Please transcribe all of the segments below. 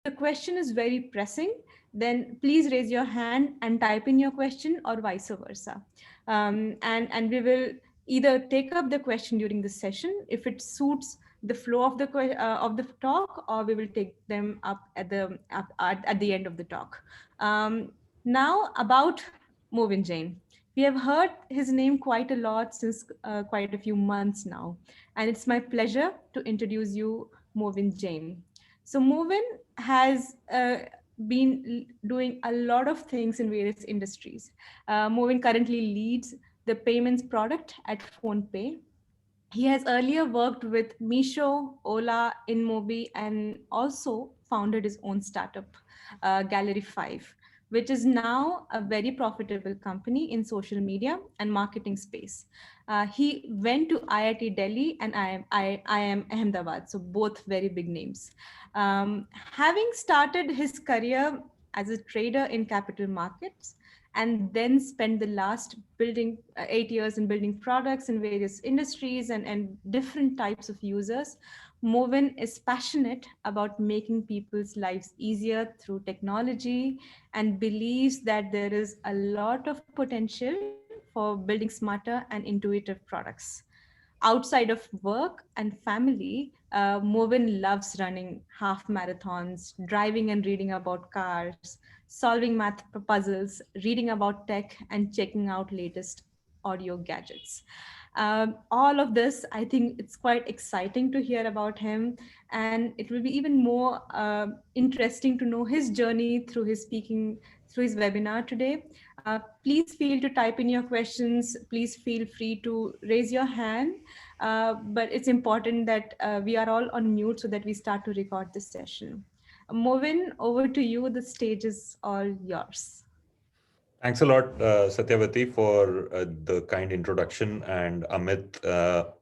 the question is very pressing, then please raise your hand and type in your question or vice versa. And we will either take up the question during the session if it suits the flow of of the talk, or we will take them up at the end of the talk. Now about Movin Jain. We have heard his name quite a lot since quite a few months now, and it's my pleasure to introduce you Movin Jain. So Movin has been doing a lot of things in various industries. Movin currently leads the payments product at PhonePe. He has earlier worked with Misho, Ola, InMobi, and also founded his own startup, Gallery 5, which is now a very profitable company in social media and marketing space. He went to IIT Delhi and IIM Ahmedabad, so both very big names. Having started his career as a trader in capital markets, and then spent the last building 8 years in building products in various industries and different types of users. Movin is passionate about making people's lives easier through technology and believes that there is a lot of potential for building smarter and intuitive products. Outside of work and family, Movin loves running half marathons, driving and reading about cars, solving math puzzles, reading about tech, and checking out latest audio gadgets. All of this, I think it's quite exciting to hear about him, and it will be even more interesting to know his journey through his webinar today. Please feel to type in your questions. Please feel free to raise your hand. But it's important that we are all on mute so that we start to record this session. Movin, over to you. The stage is all yours. Thanks a lot, Satyavati, for the kind introduction, and Amit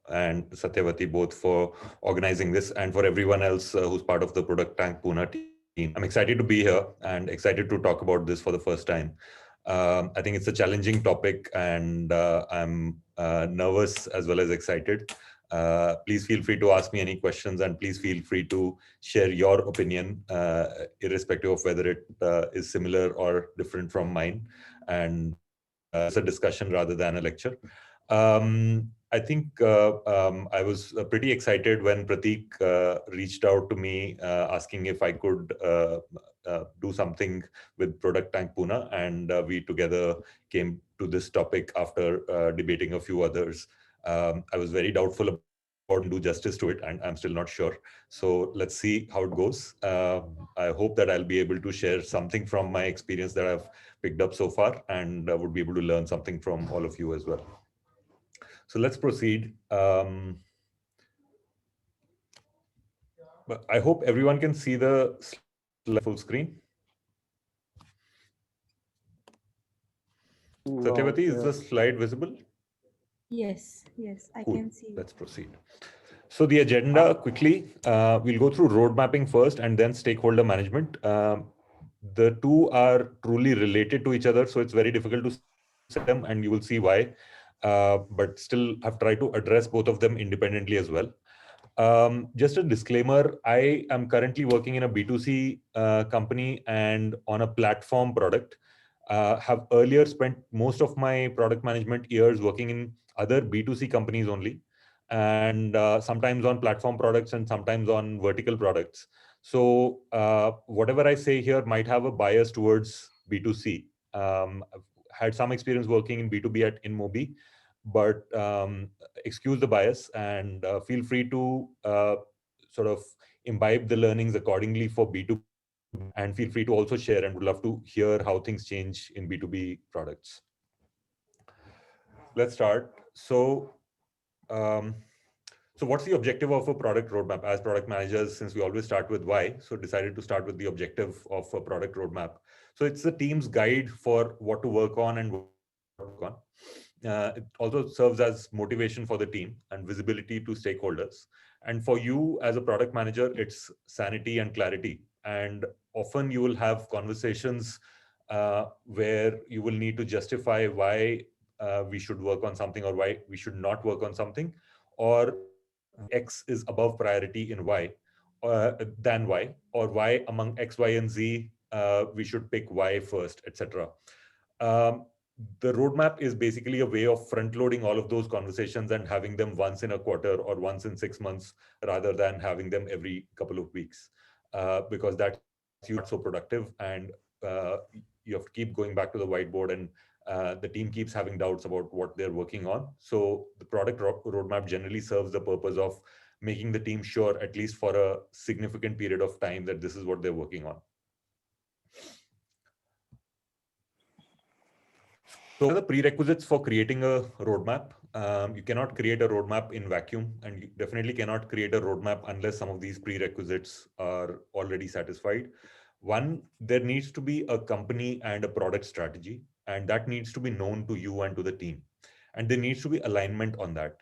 and Satyavati both for organizing this, and for everyone else who's part of the Product Tank Pune team. I'm excited to be here and excited to talk about this for the first time. I think it's a challenging topic, and I'm nervous as well as excited. Please feel free to ask me any questions, and please feel free to share your opinion, irrespective of whether it is similar or different from mine. And it's a discussion rather than a lecture. I think I was pretty excited when Prateek reached out to me asking if I could do something with Product Tank Pune, and we together came to this topic after debating a few others. I was very doubtful about do justice to it, and I'm still not sure. So let's see how it goes. I hope that I'll be able to share something from my experience that I've picked up so far, and would be able to learn something from all of you as well. So let's proceed. But I hope everyone can see the full screen. Satyavati, is the slide visible? Yes, yes, I Cool. can see. Let's proceed. So the agenda quickly, we'll go through road mapping first and then stakeholder management. The two are truly related to each other, so it's very difficult to set them, and you will see why. But still have tried to address both of them independently as well. Just a disclaimer, I am currently working in a B2C company and on a platform product. Have earlier spent most of my product management years working in other B2C companies only, and sometimes on platform products and sometimes on vertical products. So whatever I say here might have a bias towards B2C. I've had some experience working in B2B at InMobi, but excuse the bias, and feel free to sort of imbibe the learnings accordingly for B2B, and feel free to also share, and would love to hear how things change in B2B products. Let's start. So what's the objective of a product roadmap? As product managers, since we always start with why, so decided to start with the objective of a product roadmap. So it's the team's guide for what to work on and what to work on. It also serves as motivation for the team and visibility to stakeholders. And for you as a product manager, it's sanity and clarity. And often you will have conversations where you will need to justify why we should work on something or why we should not work on something, or X is above priority in Y, than Y, or Y among X, Y, and Z, we should pick Y first, etc. Um, the roadmap is basically a way of front loading all of those conversations and having them once in a quarter or once in 6 months rather than having them every couple of weeks, because that's you not so productive, and uh, you have to keep going back to the whiteboard, and the team keeps having doubts about what they're working on. So the product roadmap generally serves the purpose of making the team sure, at least for a significant period of time, that this is what they're working on. So what are the prerequisites for creating a roadmap? You cannot create a roadmap in vacuum, and you definitely cannot create a roadmap unless some of these prerequisites are already satisfied. One, there needs to be a company and a product strategy, and that needs to be known to you and to the team. And there needs to be alignment on that.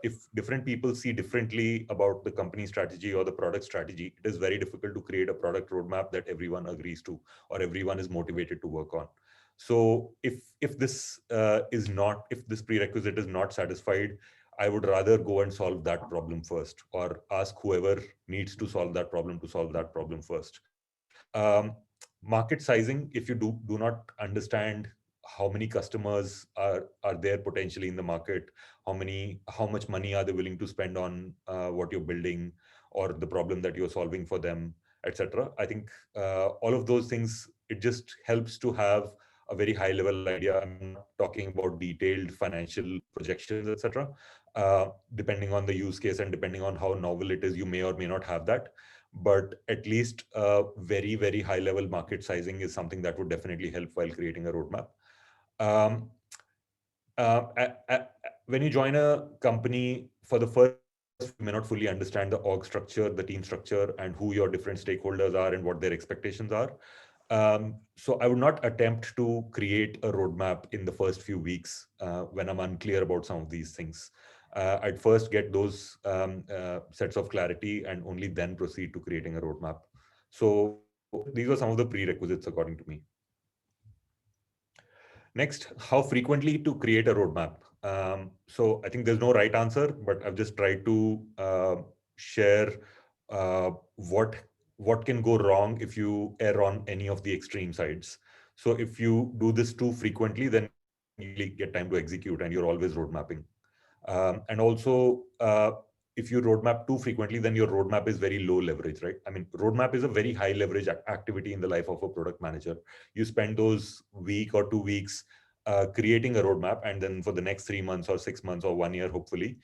If different people see differently about the company strategy or the product strategy, it is very difficult to create a product roadmap that everyone agrees to or everyone is motivated to work on. So if this if this prerequisite is not satisfied, I would rather go and solve that problem first, or ask whoever needs to solve that problem to solve that problem first. Um, Market sizing, if you do not understand how many customers are there potentially in the market, how much money are they willing to spend on what you're building or the problem that you're solving for them, etc. I think all of those things, it just helps to have a very high level idea. I'm not talking about detailed financial projections, etc. Depending on the use case and depending on how novel it is, you may or may not have that, but at least very, very high level market sizing is something that would definitely help while creating a roadmap. Um, when you join a company, for the first, you may not fully understand the org structure, the team structure, and who your different stakeholders are and what their expectations are. So I would not attempt to create a roadmap in the first few weeks when I'm unclear about some of these things. I'd first get those sets of clarity and only then proceed to creating a roadmap. So these are some of the prerequisites according to me. Next, how frequently to create a roadmap? So I think there's no right answer, but I've just tried to share what can go wrong if you err on any of the extreme sides. So if you do this too frequently, then you really get time to execute, and you're always road mapping. And also, if you roadmap too frequently, then your roadmap is very low leverage, right? I mean, roadmap is a very high leverage activity in the life of a product manager. You spend those week or 2 weeks creating a roadmap, and then for the next 3 months or 6 months or 1 year, hopefully,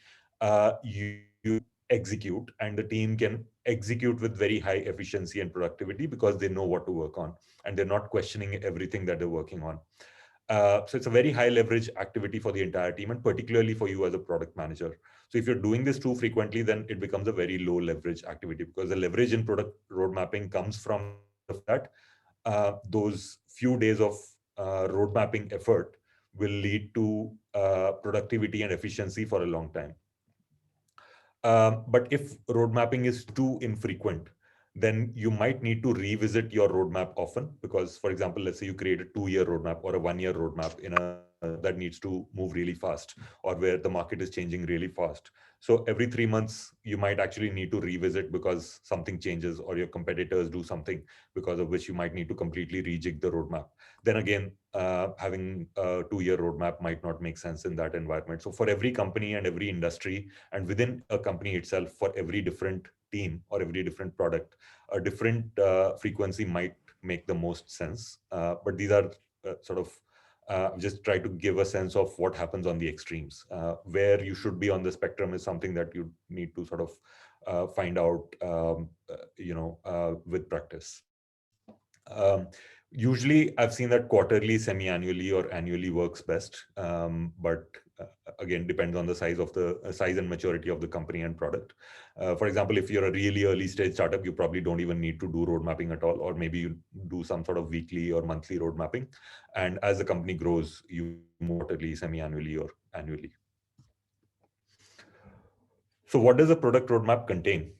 you execute, and the team can execute with very high efficiency and productivity because they know what to work on, and they're not questioning everything that they're working on. So it's a very high leverage activity for the entire team, and particularly for you as a product manager. So if you're doing this too frequently, then it becomes a very low leverage activity, because the leverage in product road mapping comes from that those few days of road mapping effort will lead to productivity and efficiency for a long time. But if road mapping is too infrequent, then you might need to revisit your roadmap often, because, for example, let's say you create a 2-year roadmap or a 1-year roadmap in a that needs to move really fast, or where the market is changing really fast. So every 3 months, you might actually need to revisit because something changes or your competitors do something, because of which you might need to completely rejig the roadmap. Then again, having a 2-year roadmap might not make sense in that environment. So for every company and every industry, and within a company itself, for every different team or every different product, a different frequency might make the most sense. But these are sort of just try to give a sense of what happens on the extremes. Where you should be on the spectrum is something that you need to sort of find out, with practice. Usually, I've seen that quarterly, semi-annually, or annually works best. But again, depends on the size and maturity of the company and product. For example, if you're a really early stage startup, you probably don't even need to do road mapping at all, or maybe you do some sort of weekly or monthly road mapping. And as the company grows, you move quarterly, semi-annually, or annually. So what does a product roadmap contain?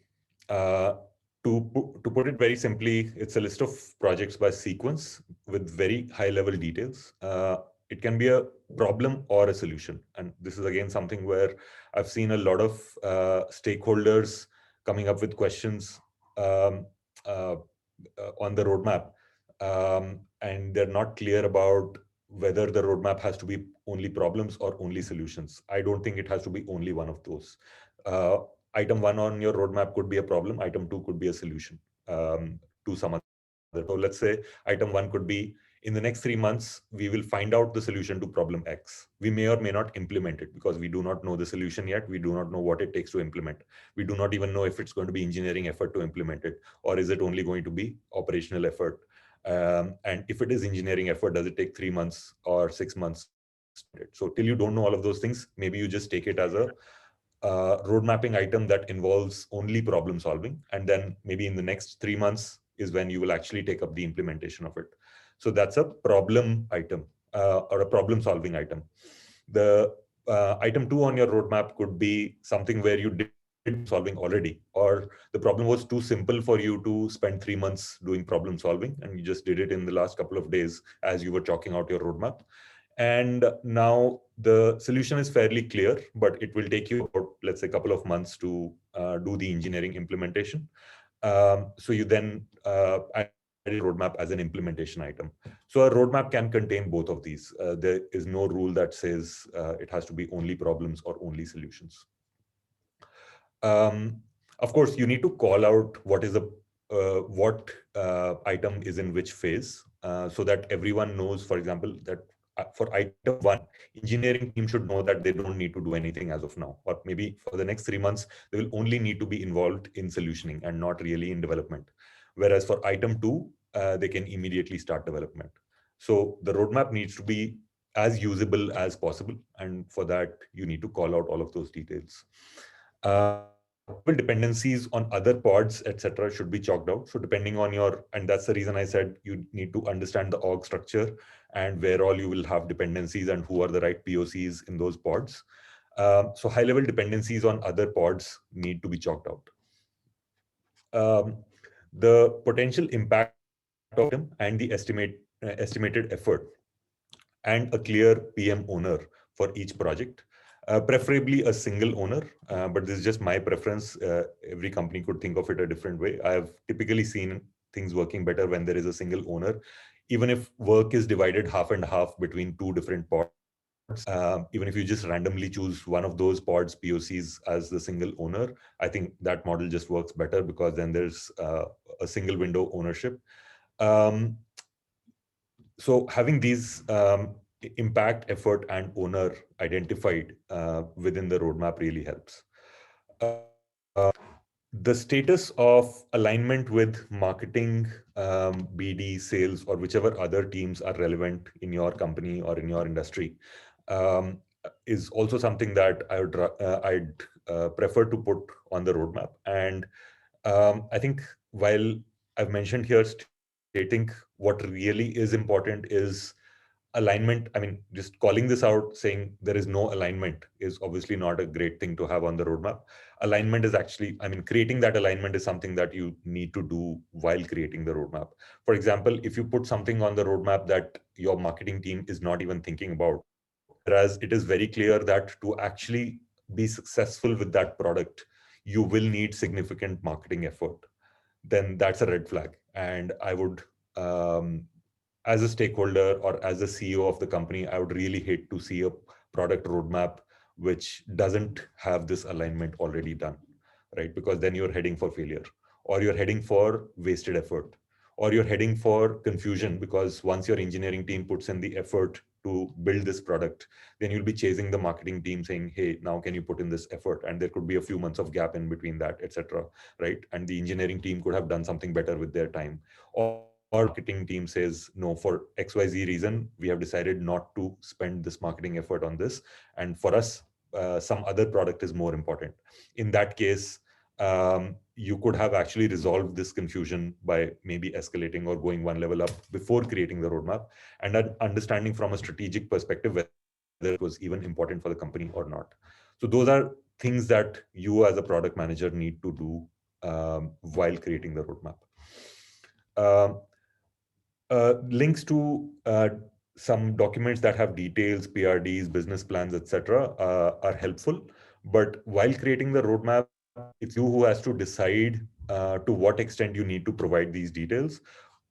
To put it very simply, it's a list of projects by sequence with very high level details. It can be a problem or a solution. And this is again something where I've seen a lot of stakeholders coming up with questions. um, uh, on the roadmap, and they're not clear about whether the roadmap has to be only problems or only solutions. I don't think it has to be only one of those. Uh, Item one on your roadmap could be a problem. Item two could be a solution to some other. So let's say item one could be, in the next 3 months, we will find out the solution to problem X. We may or may not implement it because we do not know the solution yet. We do not know what it takes to implement. We do not even know if it's going to be engineering effort to implement it, or is it only going to be operational effort. And if it is engineering effort, does it take 3 months or 6 months? So till you don't know all of those things, maybe you just take it as a road mapping item that involves only problem solving. And then maybe in the next 3 months is when you will actually take up the implementation of it. So that's a problem item or a problem solving item. The item two on your roadmap could be something where you did solving already, or the problem was too simple for you to spend 3 months doing problem solving, and you just did it in the last couple of days as you were chalking out your roadmap. And now the solution is fairly clear, but it will take you about, let's say, a couple of months to do the engineering implementation. So you then add a roadmap as an implementation item. So a roadmap can contain both of these. There is no rule that says it has to be only problems or only solutions. Of course, you need to call out what is the what item is in which phase, so that everyone knows, for example, that for item one, engineering team should know that they don't need to do anything as of now, or maybe for the next 3 months, they will only need to be involved in solutioning and not really in development. Whereas for item two, they can immediately start development. So the roadmap needs to be as usable as possible. And for that, you need to call out all of those details. Dependencies on other pods, etc., should be chalked out. So depending on your, and that's the reason I said you need to understand the org structure and where all you will have dependencies and who are the right POCs in those pods. So high-level dependencies on other pods need to be chalked out. The potential impact of them and the estimated effort, and a clear PM owner for each project. Preferably a single owner, but this is just my preference. Every company could think of it a different way. I have typically seen things working better when there is a single owner, even if work is divided half and half between two different pods. Even if you just randomly choose one of those pods POCs as the single owner, I think that model just works better because then there's a single window ownership. So having these impact, effort, and owner identified within the roadmap really helps. The status of alignment with marketing, BD, sales, or whichever other teams are relevant in your company or in your industry is also something that I'd prefer to put on the roadmap. And I think while I've mentioned here, stating what really is important is alignment. I mean, just calling this out, saying there is no alignment is obviously not a great thing to have on the roadmap. Alignment is actually, I mean, creating that alignment is something that you need to do while creating the roadmap. For example, if you put something on the roadmap that your marketing team is not even thinking about, whereas it is very clear that to actually be successful with that product, you will need significant marketing effort, then that's a red flag. And I would, as a stakeholder or as a CEO of the company, I would really hate to see a product roadmap which doesn't have this alignment already done, right? Because then you're heading for failure, or you're heading for wasted effort, or you're heading for confusion, because once your engineering team puts in the effort to build this product, then you'll be chasing the marketing team saying, hey, now can you put in this effort? And there could be a few months of gap in between that, etc., right? And the engineering team could have done something better with their time. Or marketing team says, no, for XYZ reason, we have decided not to spend this marketing effort on this. And for us, some other product is more important. In that case, you could have actually resolved this confusion by maybe escalating or going one level up before creating the roadmap, and understanding from a strategic perspective whether it was even important for the company or not. So those are things that you as a product manager need to do while creating the roadmap. Links to some documents that have details, PRDs, business plans, etc., are helpful. But while creating the roadmap, it's you who has to decide to what extent you need to provide these details.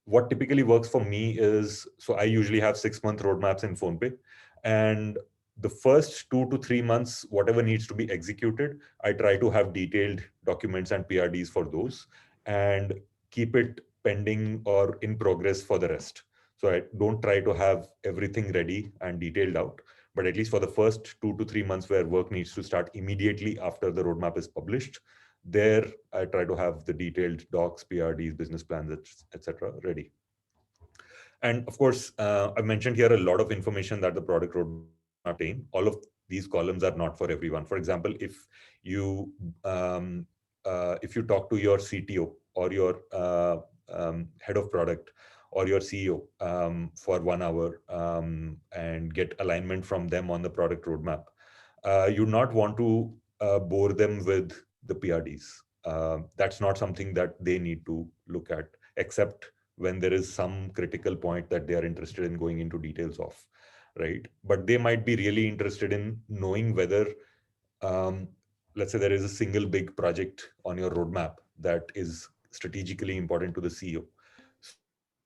What typically works for me is, so I usually have 6-month roadmaps in PhonePe, and the first 2 to 3 months, whatever needs to be executed, I try to have detailed documents and PRDs for those and keep it pending or in progress for the rest. So I don't try to have everything ready and detailed out, but at least for the first 2 to 3 months where work needs to start immediately after the roadmap is published, there I try to have the detailed docs, PRDs, business plans, etc. ready. And of course, I've mentioned here a lot of information that the product roadmap contain. All of these columns are not for everyone. For example, you um, if you talk to your CTO or your head of product or your CEO for 1 hour and get alignment from them on the product roadmap, you not want to bore them with the PRDs. That's not something that they need to look at, except when there is some critical point that they are interested in going into details of, right? But they might be really interested in knowing whether, um, let's say there is a single big project on your roadmap that is strategically important to the CEO.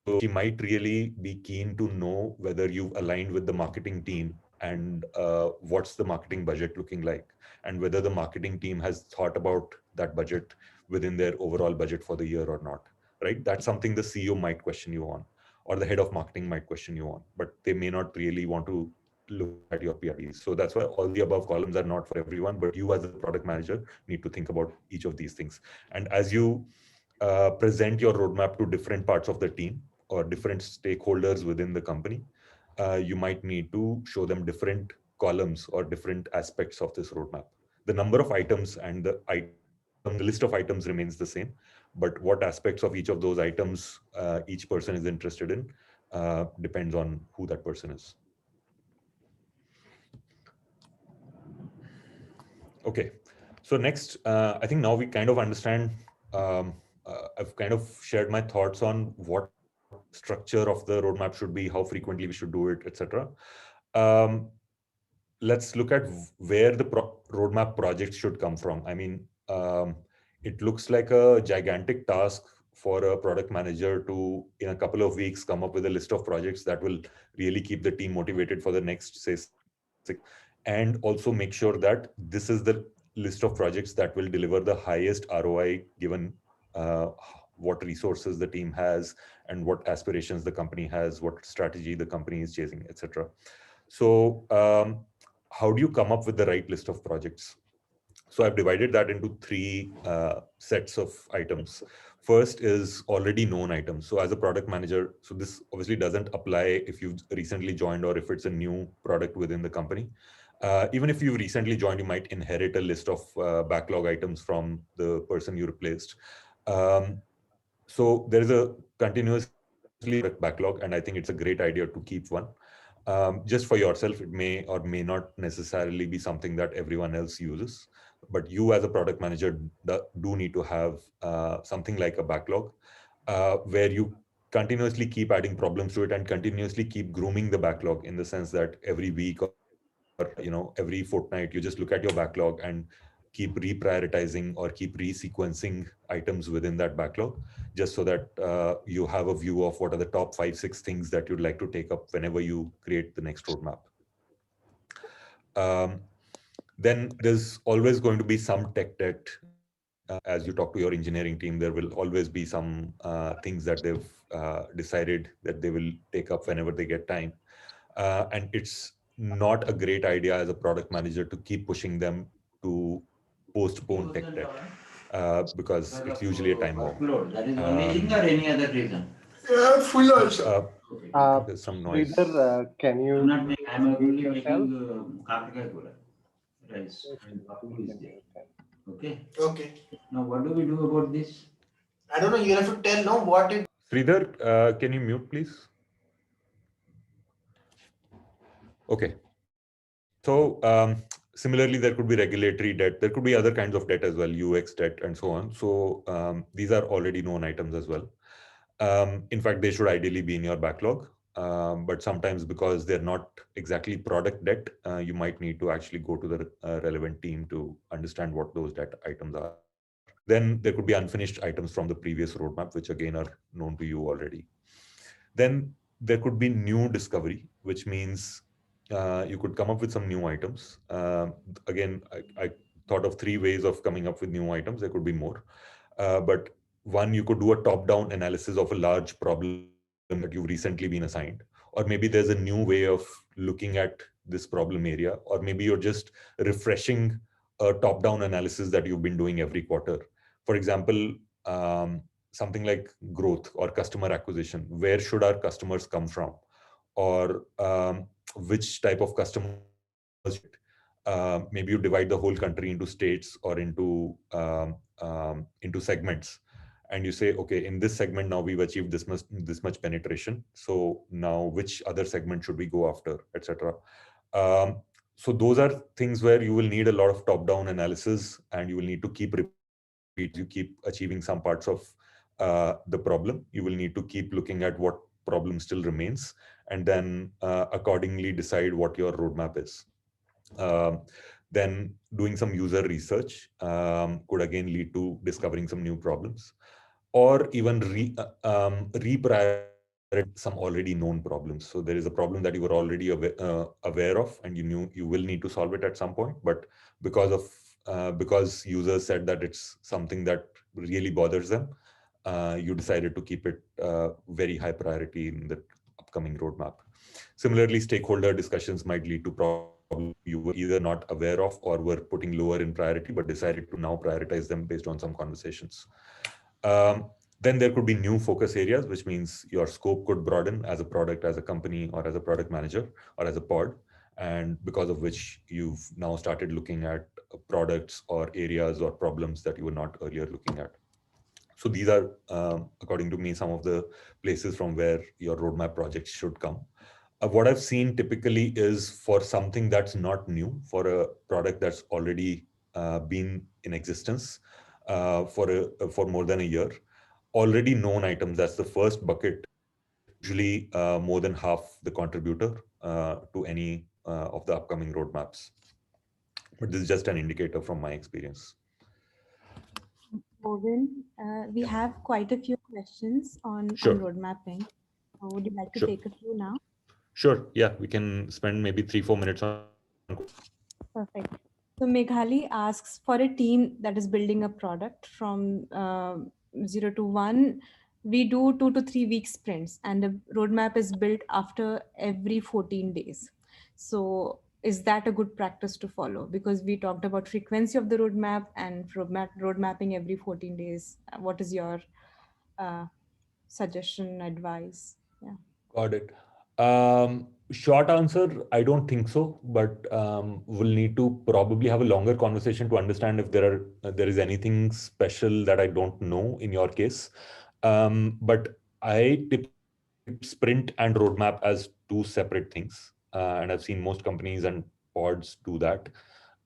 So she might really be keen to know whether you've aligned with the marketing team and what's the marketing budget looking like, and whether the marketing team has thought about that budget within their overall budget for the year or not, right? That's something the CEO might question you on, or the head of marketing might question you on, but they may not really want to look at your PRDs. So that's why all the above columns are not for everyone, but you as a product manager need to think about each of these things. And as you present your roadmap to different parts of the team or different stakeholders within the company, you might need to show them different columns or different aspects of this roadmap. The number of items and the list of items remains the same, but what aspects of each of those items each person is interested in depends on who that person is. Okay, so next, I think now we kind of understand, I've kind of shared my thoughts on what structure of the roadmap should be, how frequently we should do it, etc. Um, let's look at where the roadmap projects should come from. I mean, it looks like a gigantic task for a product manager to, in a couple of weeks, come up with a list of projects that will really keep the team motivated for the next, say, 6, and also make sure that this is the list of projects that will deliver the highest ROI given what resources the team has and what aspirations the company has, what strategy the company is chasing, etc. So how do you come up with the right list of projects? So I've divided that into 3 sets of items. First is already known items. So as a product manager, so this obviously doesn't apply if you've recently joined or if it's a new product within the company. Even if you recently joined, you might inherit a list of backlog items from the person you replaced. So there is a continuously backlog, and I think it's a great idea to keep one. Just for yourself, it may or may not necessarily be something that everyone else uses, but you as a product manager do need to have something like a backlog where you continuously keep adding problems to it and continuously keep grooming the backlog, in the sense that every week or every fortnight you just look at your backlog and keep reprioritizing or keep resequencing items within that backlog, just so that you have a view of what are the top 5-6 things that you'd like to take up whenever you create the next roadmap. Then there's always going to be some tech debt. As you talk to your engineering team, there will always be some things that they've decided that they will take up whenever they get time. And it's not a great idea as a product manager to keep pushing them to postpone tech debt because it's usually a time bomb. That is only thing or any other reason? Full also. There's some noise. Sridhar, can I'm you not making, I'm mute only yourself? making kakarkai gula rice and papur is there. Okay. Okay. Now what do we do about this? I don't know. You have to tell no what it. Sridhar, can you mute, please? Okay. So similarly, there could be regulatory debt. There could be other kinds of debt as well, UX debt and so on. So these are already known items as well. In fact, they should ideally be in your backlog. But sometimes because they're not exactly product debt, you might need to actually go to the relevant team to understand what those debt items are. Then there could be unfinished items from the previous roadmap, which again are known to you already. Then there could be new discovery, which means you could come up with some new items. Again, I thought of 3 ways of coming up with new items. There could be more. But one, you could do a top-down analysis of a large problem that you've recently been assigned. Or maybe there's a new way of looking at this problem area. Or maybe you're just refreshing a top-down analysis that you've been doing every quarter. For example, something like growth or customer acquisition. Where should our customers come from? Or which type of customers? Maybe you divide the whole country into states or into segments, and you say, okay, in this segment now we've achieved this much penetration. So now which other segment should we go after, etc. So those are things where you will need a lot of top-down analysis, and you will need to keep achieving some parts of the problem. You will need to keep looking at what problem still remains, and then accordingly decide what your roadmap is. Then doing some user research could again lead to discovering some new problems, or even reprioritize some already known problems. So there is a problem that you were already aware of, and you knew you will need to solve it at some point, but because users said that it's something that really bothers them, you decided to keep it very high priority in the upcoming roadmap. Similarly, stakeholder discussions might lead to problems you were either not aware of or were putting lower in priority, but decided to now prioritize them based on some conversations. Then there could be new focus areas, which means your scope could broaden as a product, as a company, or as a product manager, or as a pod, and because of which you've now started looking at products or areas or problems that you were not earlier looking at. So these are, according to me, some of the places from where your roadmap projects should come. What I've seen typically is for something that's not new, for a product that's already been in existence for more than a year, already known items, that's the first bucket, usually more than half the contributor to any of the upcoming roadmaps. But this is just an indicator from my experience. Movin, we have quite a few questions on road mapping. Would you like to take a few now? Sure. Yeah, we can spend maybe 3-4 minutes on. Perfect. So Meghali asks, for a team that is building a product from 0 to 1, we do 2 to 3 week sprints, and the roadmap is built after every 14 days. So is that a good practice to follow? Because we talked about frequency of the roadmap and road mapping every 14 days. What is your suggestion, advice? Yeah. Got it. Short answer, I don't think so, but we'll need to probably have a longer conversation to understand if there is anything special that I don't know in your case. But I tip sprint and roadmap as 2 separate things, and I've seen most companies and pods do that.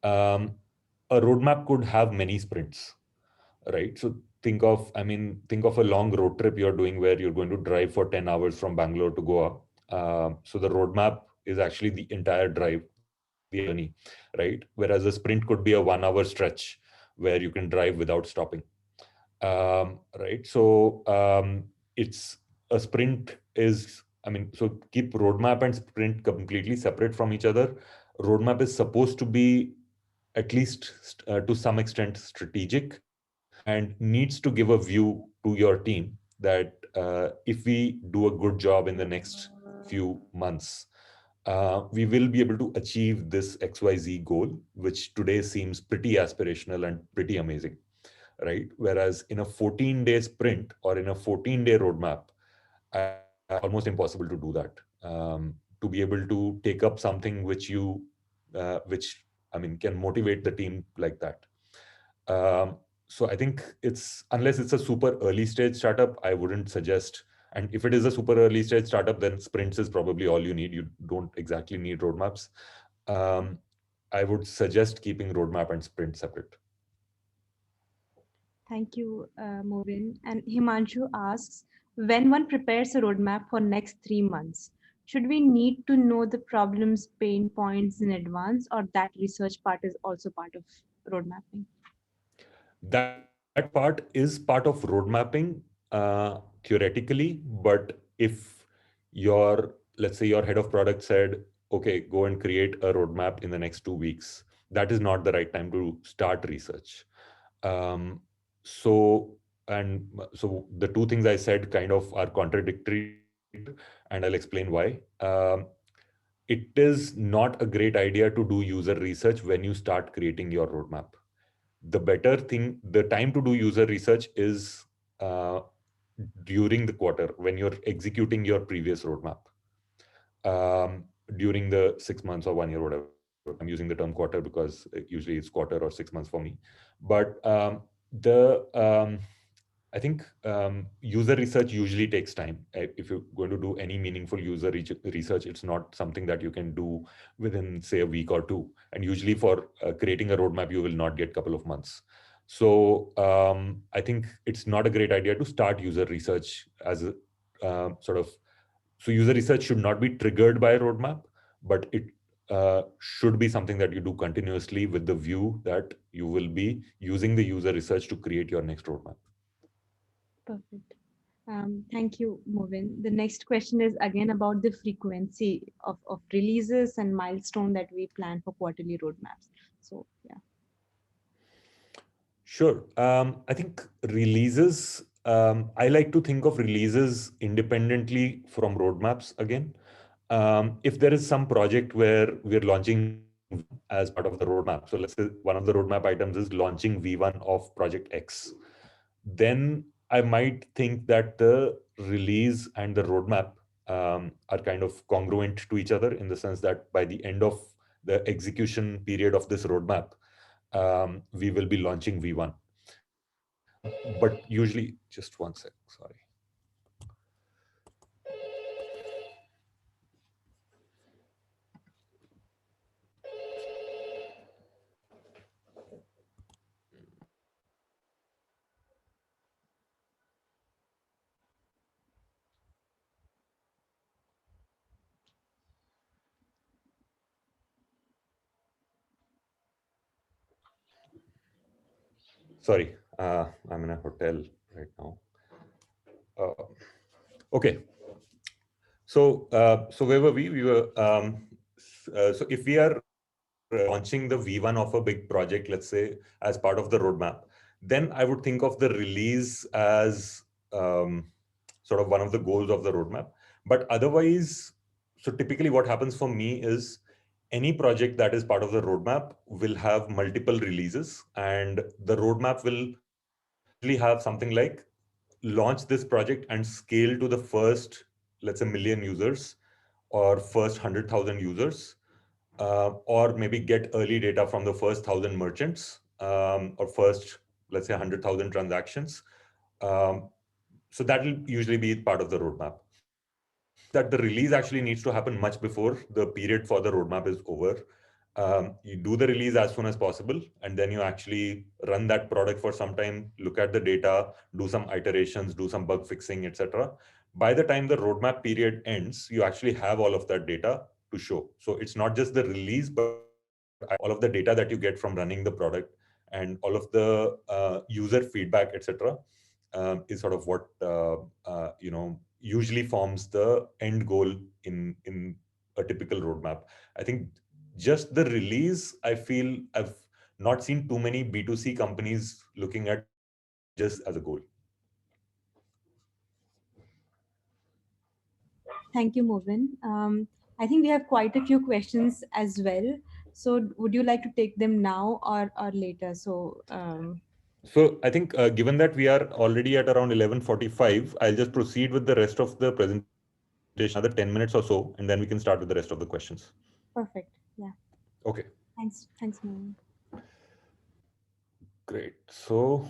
A roadmap could have many sprints, right? So think of a long road trip you're doing where you're going to drive for 10 hours from Bangalore to Goa. So the roadmap is actually the entire drive, the journey, right? Whereas a sprint could be a 1-hour stretch where you can drive without stopping, right? So it's a sprint is, so keep roadmap and sprint completely separate from each other. Roadmap is supposed to be at least to some extent strategic, and needs to give a view to your team that if we do a good job in the next few months, we will be able to achieve this XYZ goal, which today seems pretty aspirational and pretty amazing, right? Whereas in a 14-day sprint or in a 14-day roadmap, almost impossible to do that. To be able to take up something which can motivate the team like that. So I think unless it's a super early stage startup, I wouldn't suggest. And if it is a super early stage startup, then sprints is probably all you need. You don't exactly need roadmaps. I would suggest keeping roadmap and sprint separate. Thank you, Movin. And Himanshu asks, when one prepares a roadmap for next 3 months, should we need to know the problems, pain points in advance, or that research part is also part of road mapping? That that part is part of road mapping theoretically, but if let's say your head of product said, okay, go and create a roadmap in the next 2 weeks, that is not the right time to start research. Um, so so the two things I said kind of are contradictory, and I'll explain why. It is not a great idea to do user research when you start creating your roadmap. The time to do user research is uh, during the quarter when you're executing your previous roadmap. During the 6 months or 1 year, whatever. I'm using the term quarter because usually it's quarter or 6 months for me. But I think user research usually takes time. If you're going to do any meaningful user research, it's not something that you can do within, say, a week or two. And usually for creating a roadmap, you will not get a couple of months. So I think it's not a great idea to start user research as a so user research should not be triggered by a roadmap, but it should be something that you do continuously with the view that you will be using the user research to create your next roadmap. Perfect. Thank you, Movin. The next question is again about the frequency of releases and milestone that we plan for quarterly roadmaps. So yeah. Sure. I think releases, I like to think of releases independently from roadmaps again. If there is some project where we're launching as part of the roadmap, so let's say one of the roadmap items is launching V1 of project X, then I might think that the release and the roadmap are kind of congruent to each other, in the sense that by the end of the execution period of this roadmap, we will be launching V1. But usually, just one sec, sorry. Sorry, I'm in a hotel right now. Okay. So where were we? We were so if we are launching the V1 of a big project, let's say, as part of the roadmap, then I would think of the release as sort of one of the goals of the roadmap. But otherwise, so typically what happens for me is any project that is part of the roadmap will have multiple releases, and the roadmap will usually have something like launch this project and scale to the first, let's say, million users or first 100,000 users, or maybe get early data from the first 1,000 merchants, or first, let's say, 100,000 transactions. So that will usually be part of the roadmap. That the release actually needs to happen much before the period for the roadmap is over. You do the release as soon as possible, and then you actually run that product for some time, look at the data, do some iterations, do some bug fixing, etc. By the time the roadmap period ends, you actually have all of that data to show. So it's not just the release, but all of the data that you get from running the product and all of the user feedback, etc. Is sort of what usually forms the end goal in a typical roadmap. I think just the release, I feel I've not seen too many B2C companies looking at just as a goal. Thank you, Movin. I think we have quite a few questions as well. So would you like to take them now or later? So I think given that we are already at around 11:45, I'll just proceed with the rest of the presentation, another 10 minutes or so, and then we can start with the rest of the questions. Perfect. Yeah. Okay. Thanks, Movin. Great. So,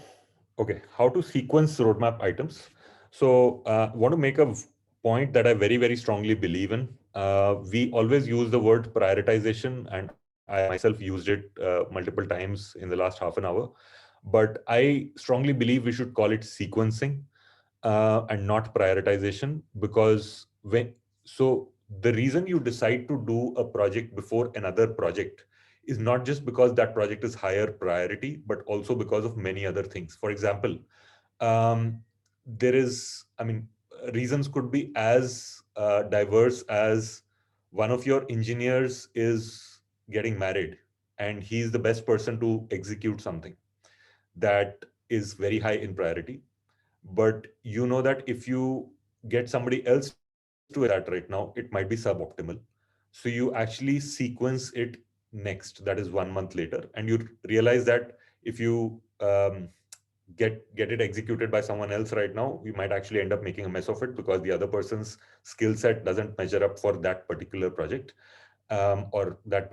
okay, how to sequence roadmap items. So want to make a point that I very, very strongly believe in. We always use the word prioritization, and I myself used it multiple times in the last half an hour. But I strongly believe we should call it sequencing and not prioritization, because the reason you decide to do a project before another project is not just because that project is higher priority, but also because of many other things. For example, there is, I mean, reasons could be as diverse as one of your engineers is getting married and he's the best person to execute something that is very high in priority. But you know that if you get somebody else to that right now, it might be suboptimal. So you actually sequence it next, that is 1 month later, and you realize that if you get it executed by someone else right now, you might actually end up making a mess of it because the other person's skill set doesn't measure up for that particular project, or that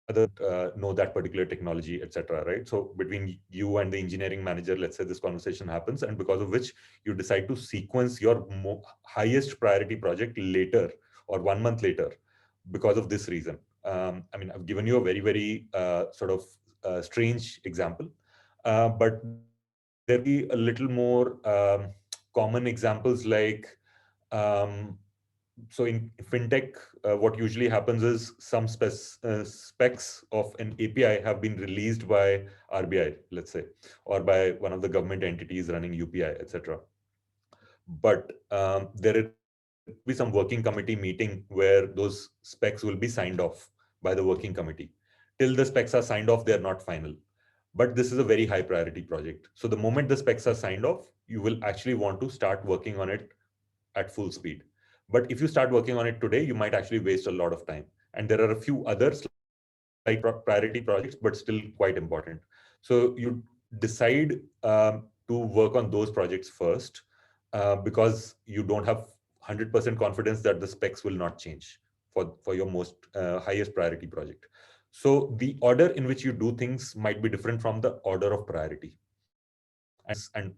other know that particular technology, etc. Right? So between you and the engineering manager, let's say this conversation happens, and because of which you decide to sequence your highest priority project later or 1 month later because of this reason. I mean, I've given you a very, very sort of strange example, but there be a little more common examples like, so in fintech, what usually happens is some specs of an API have been released by RBI, let's say, or by one of the government entities running UPI, etc. But there will be some working committee meeting where those specs will be signed off by the working committee. Till the specs are signed off, they're not final. But this is a very high priority project. So the moment the specs are signed off, you will actually want to start working on it at full speed. But if you start working on it today, you might actually waste a lot of time. And there are a few others like priority projects, but still quite important. So you decide to work on those projects first because you don't have 100% confidence that the specs will not change for your most highest priority project. So the order in which you do things might be different from the order of priority. And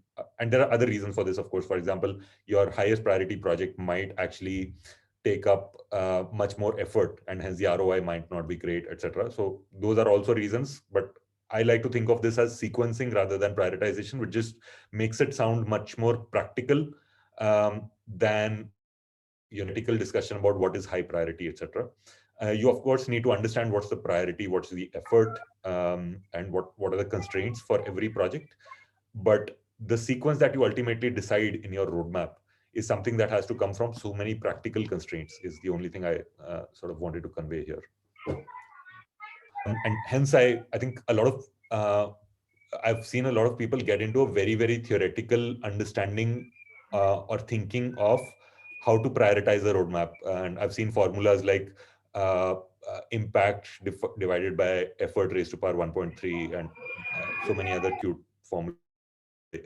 there are other reasons for this, of course. For example, your highest priority project might actually take up much more effort, and hence the ROI might not be great, etc. So those are also reasons. But I like to think of this as sequencing rather than prioritization, which just makes it sound much more practical than your ethical discussion about what is high priority, etc. You of course need to understand what's the priority, what's the effort, and what are the constraints for every project. But the sequence that you ultimately decide in your roadmap is something that has to come from so many practical constraints, is the only thing I sort of wanted to convey here. And hence I think a lot of I've seen a lot of people get into a very, very theoretical understanding or thinking of how to prioritize a roadmap. And I've seen formulas like impact divided by effort raised to power 1.3 and so many other cute formulas.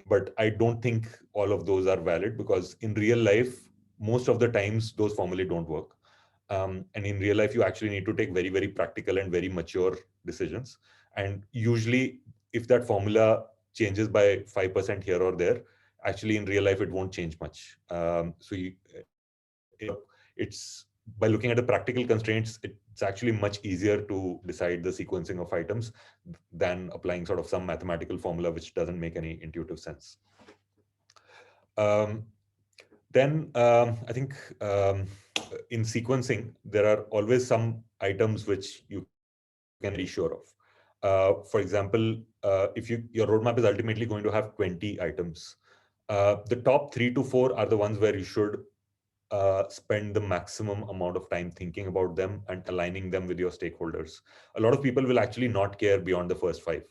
But I don't think all of those are valid because in real life, most of the times those formulae don't work. And in real life, you actually need to take very, very practical and very mature decisions. And usually, if that formula changes by 5% here or there, actually in real life, it won't change much. It's by looking at the practical constraints, it's actually much easier to decide the sequencing of items than applying sort of some mathematical formula which doesn't make any intuitive sense. Then I think in sequencing, there are always some items which you can be sure of. For example, if your roadmap is ultimately going to have 20 items, the top 3 to 4 are the ones where you should spend the maximum amount of time thinking about them and aligning them with your stakeholders. A lot of people will actually not care beyond the first 5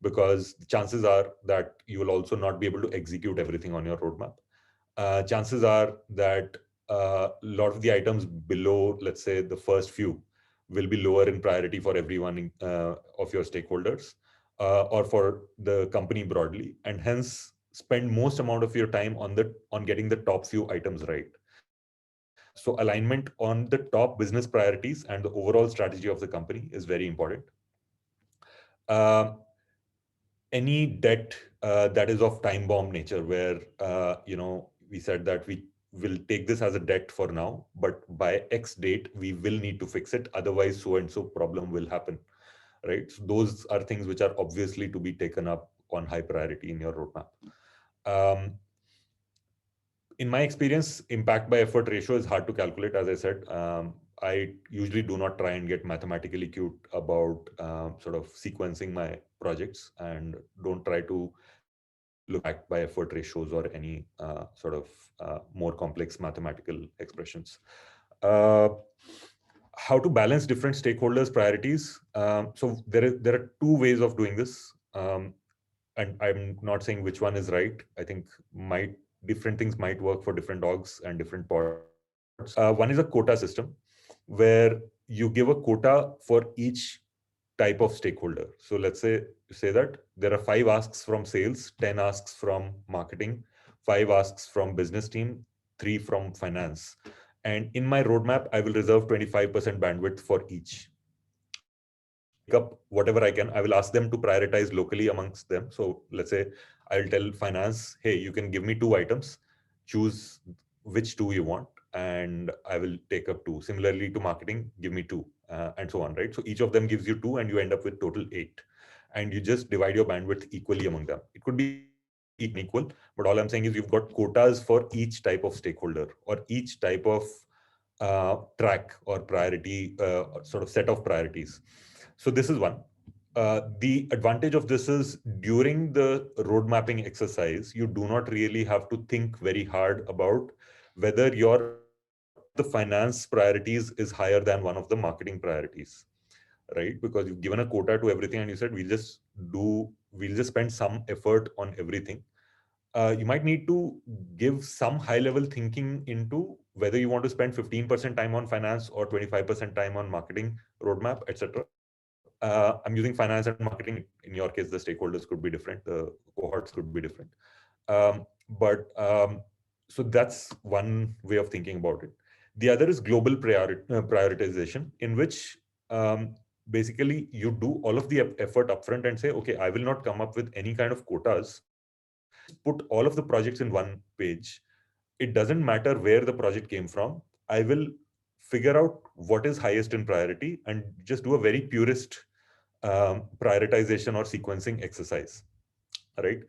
because the chances are that you will also not be able to execute everything on your roadmap. Chances are that a lot of the items below, let's say, the first few will be lower in priority for everyone of your stakeholders or for the company broadly, and hence spend most amount of your time on getting the top few items right. So alignment on the top business priorities and the overall strategy of the company is very important. Any debt that is of time bomb nature, where we said that we will take this as a debt for now, but by X date we will need to fix it, otherwise so and so problem will happen, right? So those are things which are obviously to be taken up on high priority in your roadmap. In my experience, impact by effort ratio is hard to calculate, as I said. I usually do not try and get mathematically cute about sort of sequencing my projects, and don't try to look back by effort ratios or any sort of more complex mathematical expressions. How to balance different stakeholders' priorities. So there are two ways of doing this. And I'm not saying which one is right. I think different things might work for different dogs and different pods. One is a quota system, where you give a quota for each type of stakeholder. So let's say that there are 5 asks from sales, 10 asks from marketing, 5 asks from business team, 3 from finance. And in my roadmap, I will reserve 25% bandwidth for each. Up whatever I can. I will ask them to prioritize locally amongst them. So let's say I'll tell finance, hey, you can give me 2 items, choose which 2 you want, and I will take up 2. Similarly to marketing, give me 2, and so on, right? So each of them gives you 2, and you end up with total 8. And you just divide your bandwidth equally among them. It could be equal, but all I'm saying is you've got quotas for each type of stakeholder or each type of track or priority, sort of set of priorities. So this is one. The advantage of this is during the road mapping exercise, you do not really have to think very hard about whether the finance priorities is higher than one of the marketing priorities, right? Because you've given a quota to everything and you said, we'll just spend some effort on everything. You might need to give some high level thinking into whether you want to spend 15% time on finance or 25% time on marketing roadmap, etc. I'm using finance and marketing. In your case, the stakeholders could be different, the cohorts could be different. So that's one way of thinking about it. The other is global prioritization, in which basically you do all of the effort upfront and say, okay, I will not come up with any kind of quotas. Put all of the projects in one page. It doesn't matter where the project came from. I will figure out what is highest in priority and just do a very purist prioritization or sequencing exercise, right?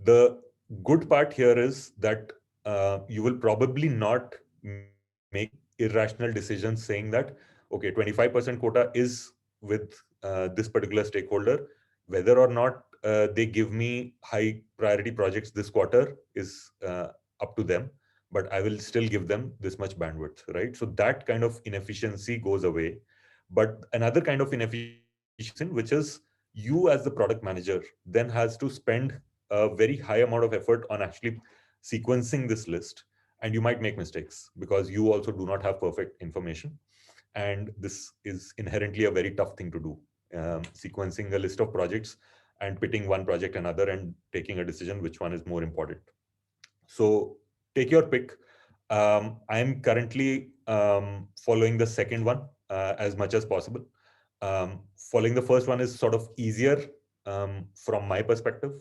The good part here is that you will probably not make irrational decisions saying that, okay, 25% quota is with this particular stakeholder. Whether or not they give me high priority projects this quarter is up to them, but I will still give them this much bandwidth, right? So that kind of inefficiency goes away. But another kind of inefficiency, which is you as the product manager then has to spend a very high amount of effort on actually sequencing this list. And you might make mistakes because you also do not have perfect information. And this is inherently a very tough thing to do, sequencing a list of projects and pitting one project another and taking a decision which one is more important. So take your pick. I'm currently following the second one as much as possible. Following the first one is sort of easier from my perspective,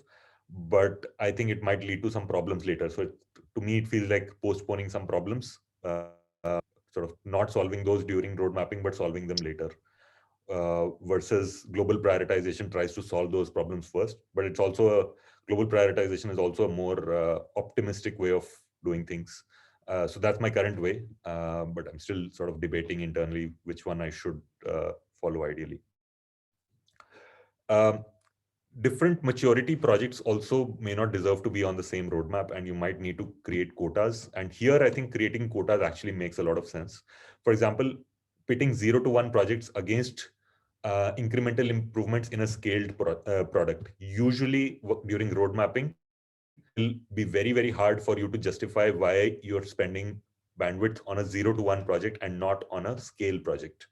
but I think it might lead to some problems later. So to me, it feels like postponing some problems, sort of not solving those during road mapping, but solving them later. Versus global prioritization tries to solve those problems first, but it's also global prioritization is also a more optimistic way of doing things. So that's my current way, but I'm still sort of debating internally which one I should follow ideally. Different maturity projects also may not deserve to be on the same roadmap, and you might need to create quotas. And here, I think creating quotas actually makes a lot of sense. For example, pitting 0 to 1 projects against incremental improvements in a scaled product. Usually during road mapping, it will be very, very hard for you to justify why you're spending bandwidth on a 0 to 1 project and not on a scale project.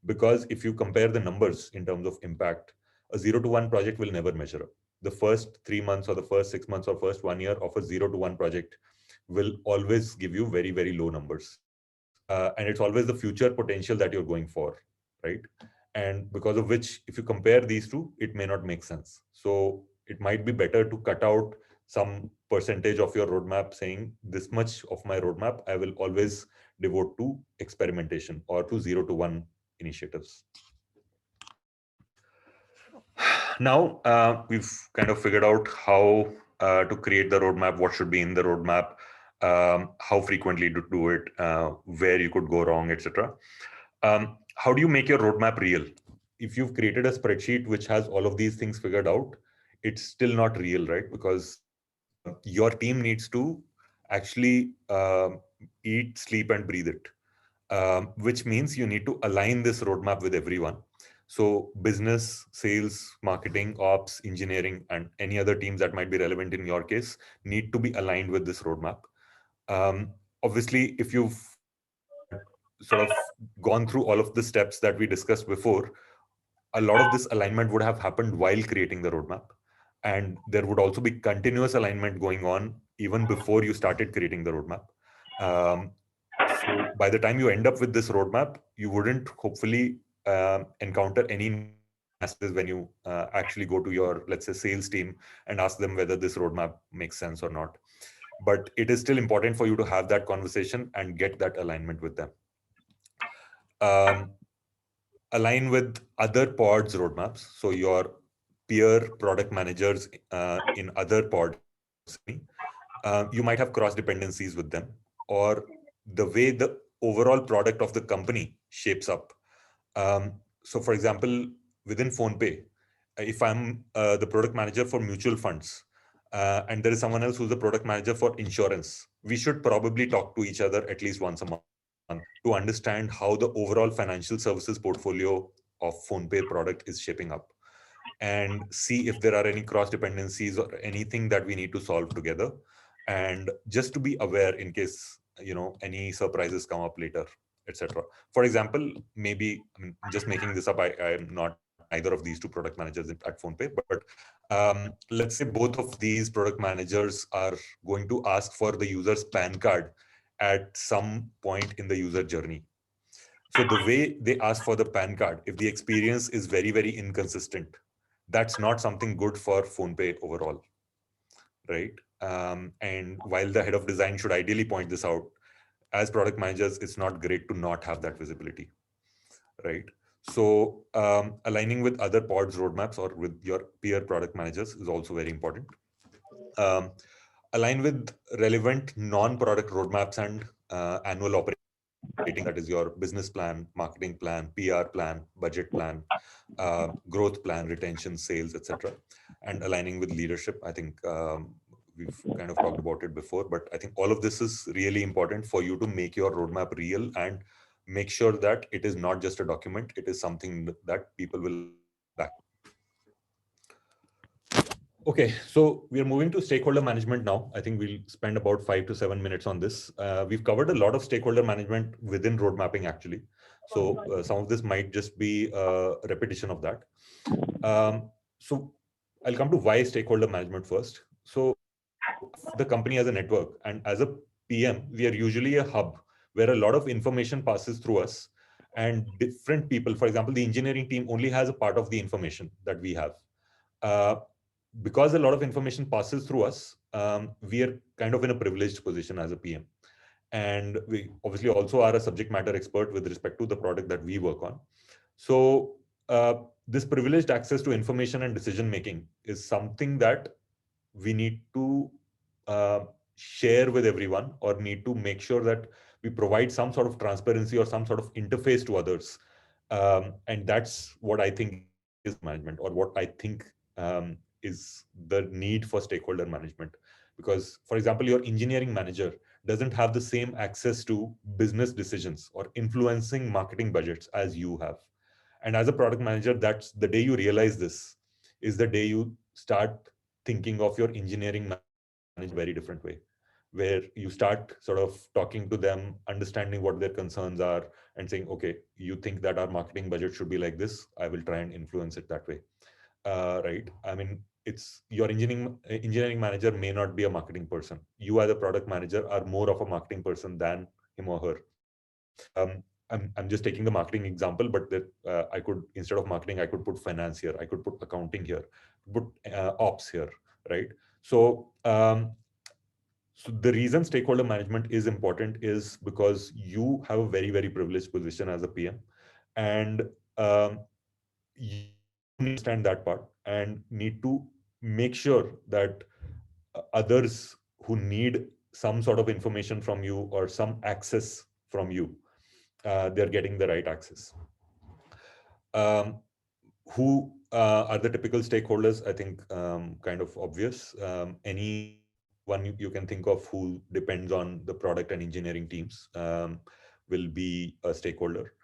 Because if you compare the numbers in terms of impact, a 0 to 1 project will never measure up. The first 3 months or the first 6 months or first 1 year of a 0 to 1 project will always give you very, very low numbers. And it's always the future potential that you're going for, right? And because of which, if you compare these two, it may not make sense. So it might be better to cut out some percentage of your roadmap saying this much of my roadmap, I will always devote to experimentation or to 0 to 1 initiatives. Now we've kind of figured out how to create the roadmap, what should be in the roadmap, how frequently to do it, where you could go wrong, etc. How do you make your roadmap real? If you've created a spreadsheet which has all of these things figured out, it's still not real, right? Because your team needs to actually eat, sleep, and breathe it, which means you need to align this roadmap with everyone. So business, sales, marketing, ops, engineering, and any other teams that might be relevant in your case need to be aligned with this roadmap. Obviously, if you've sort of gone through all of the steps that we discussed before, a lot of this alignment would have happened while creating the roadmap. And there would also be continuous alignment going on even before you started creating the roadmap. So by the time you end up with this roadmap, you wouldn't hopefully encounter any messages when you actually go to your, let's say, sales team and ask them whether this roadmap makes sense or not. But it is still important for you to have that conversation and get that alignment with them. Align with other pods roadmaps. So your peer product managers in other pods, you might have cross dependencies with them, or the way the overall product of the company shapes up. So for example, within PhonePe, if I'm the product manager for mutual funds, and there is someone else who's the product manager for insurance, we should probably talk to each other at least once a month to understand how the overall financial services portfolio of PhonePe product is shaping up, and see if there are any cross dependencies or anything that we need to solve together, and just to be aware in case any surprises come up later, etc. For example, maybe I'm just making this up. I am not either of these two product managers at PhonePe, but let's say both of these product managers are going to ask for the user's PAN card at some point in the user journey. So the way they ask for the PAN card, if the experience is very, very inconsistent, that's not something good for PhonePe overall, right? And while the head of design should ideally point this out, as product managers, it's not great to not have that visibility, right? So aligning with other pods roadmaps or with your peer product managers is also very important. Align with relevant non-product roadmaps and annual operating, that is your business plan, marketing plan, PR plan, budget plan, growth plan, retention, sales, etc. And aligning with leadership. I think we've kind of talked about it before, but I think all of this is really important for you to make your roadmap real and make sure that it is not just a document, it is something that people will back. Okay, so we are moving to stakeholder management now. I think we'll spend about 5 to 7 minutes on this. We've covered a lot of stakeholder management within road mapping, actually. So some of this might just be a repetition of that. So I'll come to why stakeholder management first. So the company as a network, and as a PM, we are usually a hub where a lot of information passes through us, and different people, for example, the engineering team only has a part of the information that we have. Because a lot of information passes through us, we are kind of in a privileged position as a PM. And we obviously also are a subject matter expert with respect to the product that we work on. So this privileged access to information and decision making is something that we need to share with everyone, or need to make sure that we provide some sort of transparency or some sort of interface to others. And that's what I think is management, or what I think is the need for stakeholder management. Because, for example, your engineering manager doesn't have the same access to business decisions or influencing marketing budgets as you have. And as a product manager, that's the day you realize this, is the day you start thinking of your engineering manager in a very different way, where you start sort of talking to them, understanding what their concerns are, and saying, okay, you think that our marketing budget should be like this, I will try and influence it that way. Right? I mean, it's your engineering manager may not be a marketing person. You as a product manager are more of a marketing person than him or her. I'm just taking the marketing example, but that I could, instead of marketing, I could put finance here, I could put accounting here, put ops here, right? So, so the reason stakeholder management is important is because you have a very, very privileged position as a PM, and you understand that part and need to make sure that others who need some sort of information from you or some access from you they're getting the right access. Who are the typical stakeholders? I think kind of obvious. Anyone you can think of who depends on the product and engineering teams will be a stakeholder.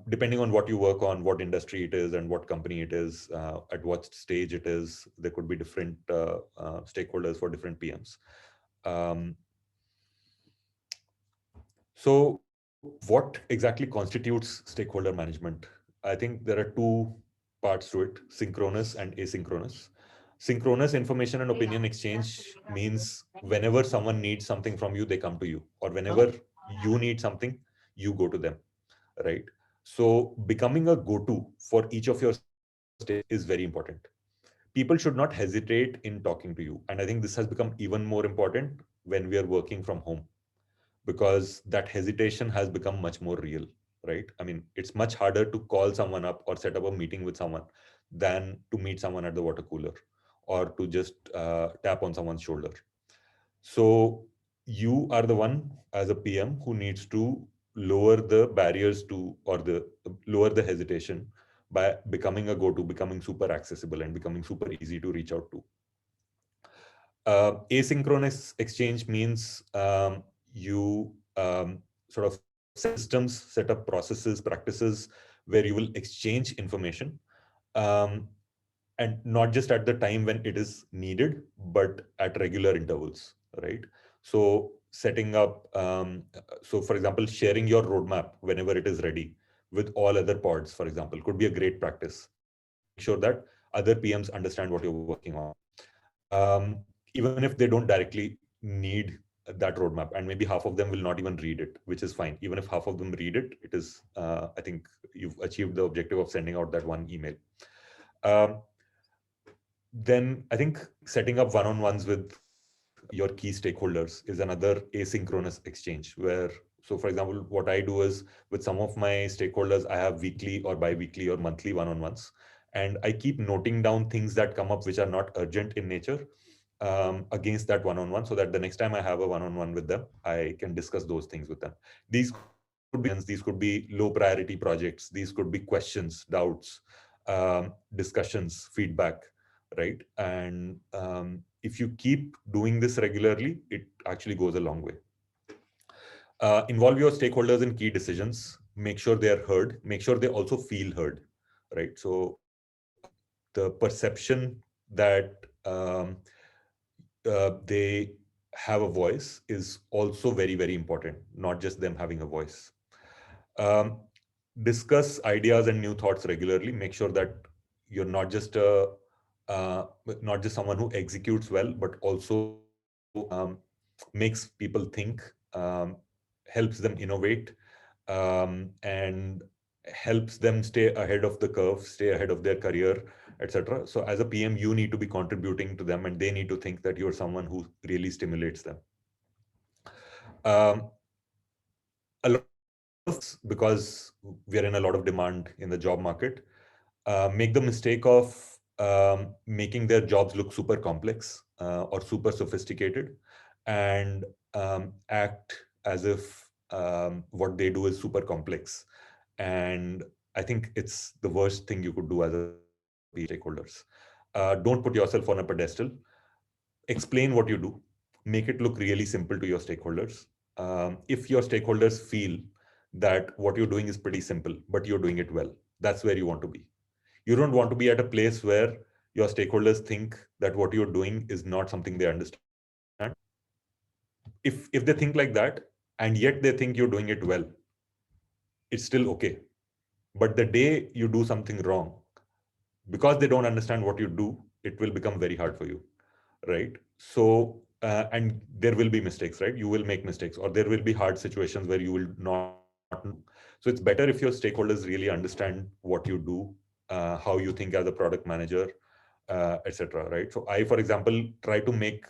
Depending on what you work on, what industry it is, and what company it is, at what stage it is, there could be different stakeholders for different PMs. So what exactly constitutes stakeholder management? I think there are two parts to it, synchronous and asynchronous. Synchronous information and opinion exchange means whenever someone needs something from you, they come to you, or whenever you need something, you go to them, right? So becoming a go-to for each of your states is very important. People should not hesitate in talking to you. And I think this has become even more important when we are working from home, because that hesitation has become much more real, right? I mean, it's much harder to call someone up or set up a meeting with someone than to meet someone at the water cooler or to just tap on someone's shoulder. So you are the one as a PM who needs to lower the barriers to, or lower the hesitation by becoming a go-to, becoming super accessible and becoming super easy to reach out to. Asynchronous exchange means you sort of systems, set up processes, practices where you will exchange information, and not just at the time when it is needed, but at regular intervals, right? So setting up, so for example, sharing your roadmap whenever it is ready with all other pods, for example, could be a great practice. Make sure that other PMs understand what you're working on. Even if they don't directly need that roadmap, and maybe half of them will not even read it, which is fine. Even if half of them read it, it is, I think you've achieved the objective of sending out that one email. Then I think setting up one-on-ones with your key stakeholders is another asynchronous exchange where, so for example, what I do is with some of my stakeholders, I have weekly or bi-weekly or monthly one-on-ones. And I keep noting down things that come up which are not urgent in nature against that one-on-one, so that the next time I have a one-on-one with them, I can discuss those things with them. These could be low priority projects. These could be questions, doubts, discussions, feedback, right? And if you keep doing this regularly, it actually goes a long way. Involve your stakeholders in key decisions. Make sure they are heard. Make sure they also feel heard, right? So the perception that they have a voice is also very, very important, not just them having a voice. Discuss ideas and new thoughts regularly. Make sure that you're not just someone who executes well, but also makes people think, helps them innovate, and helps them stay ahead of the curve, stay ahead of their career, etc. So as a PM, you need to be contributing to them, and they need to think that you're someone who really stimulates them. A lot of, because we are in a lot of demand in the job market, make the mistake of making their jobs look super complex or super sophisticated, and act as if what they do is super complex. And I think it's the worst thing you could do as a stakeholders. Don't put yourself on a pedestal. Explain what you do. Make it look really simple to your stakeholders. If your stakeholders feel that what you're doing is pretty simple, but you're doing it well, that's where you want to be. You don't want to be at a place where your stakeholders think that what you're doing is not something they understand. If they think like that, and yet they think you're doing it well, it's still okay. But the day you do something wrong, because they don't understand what you do, it will become very hard for you, right? So, and there will be mistakes, right? You will make mistakes, or there will be hard situations where you will not know. So it's better if your stakeholders really understand what you do, how you think as a product manager, etc. Right? So I, for example, try to make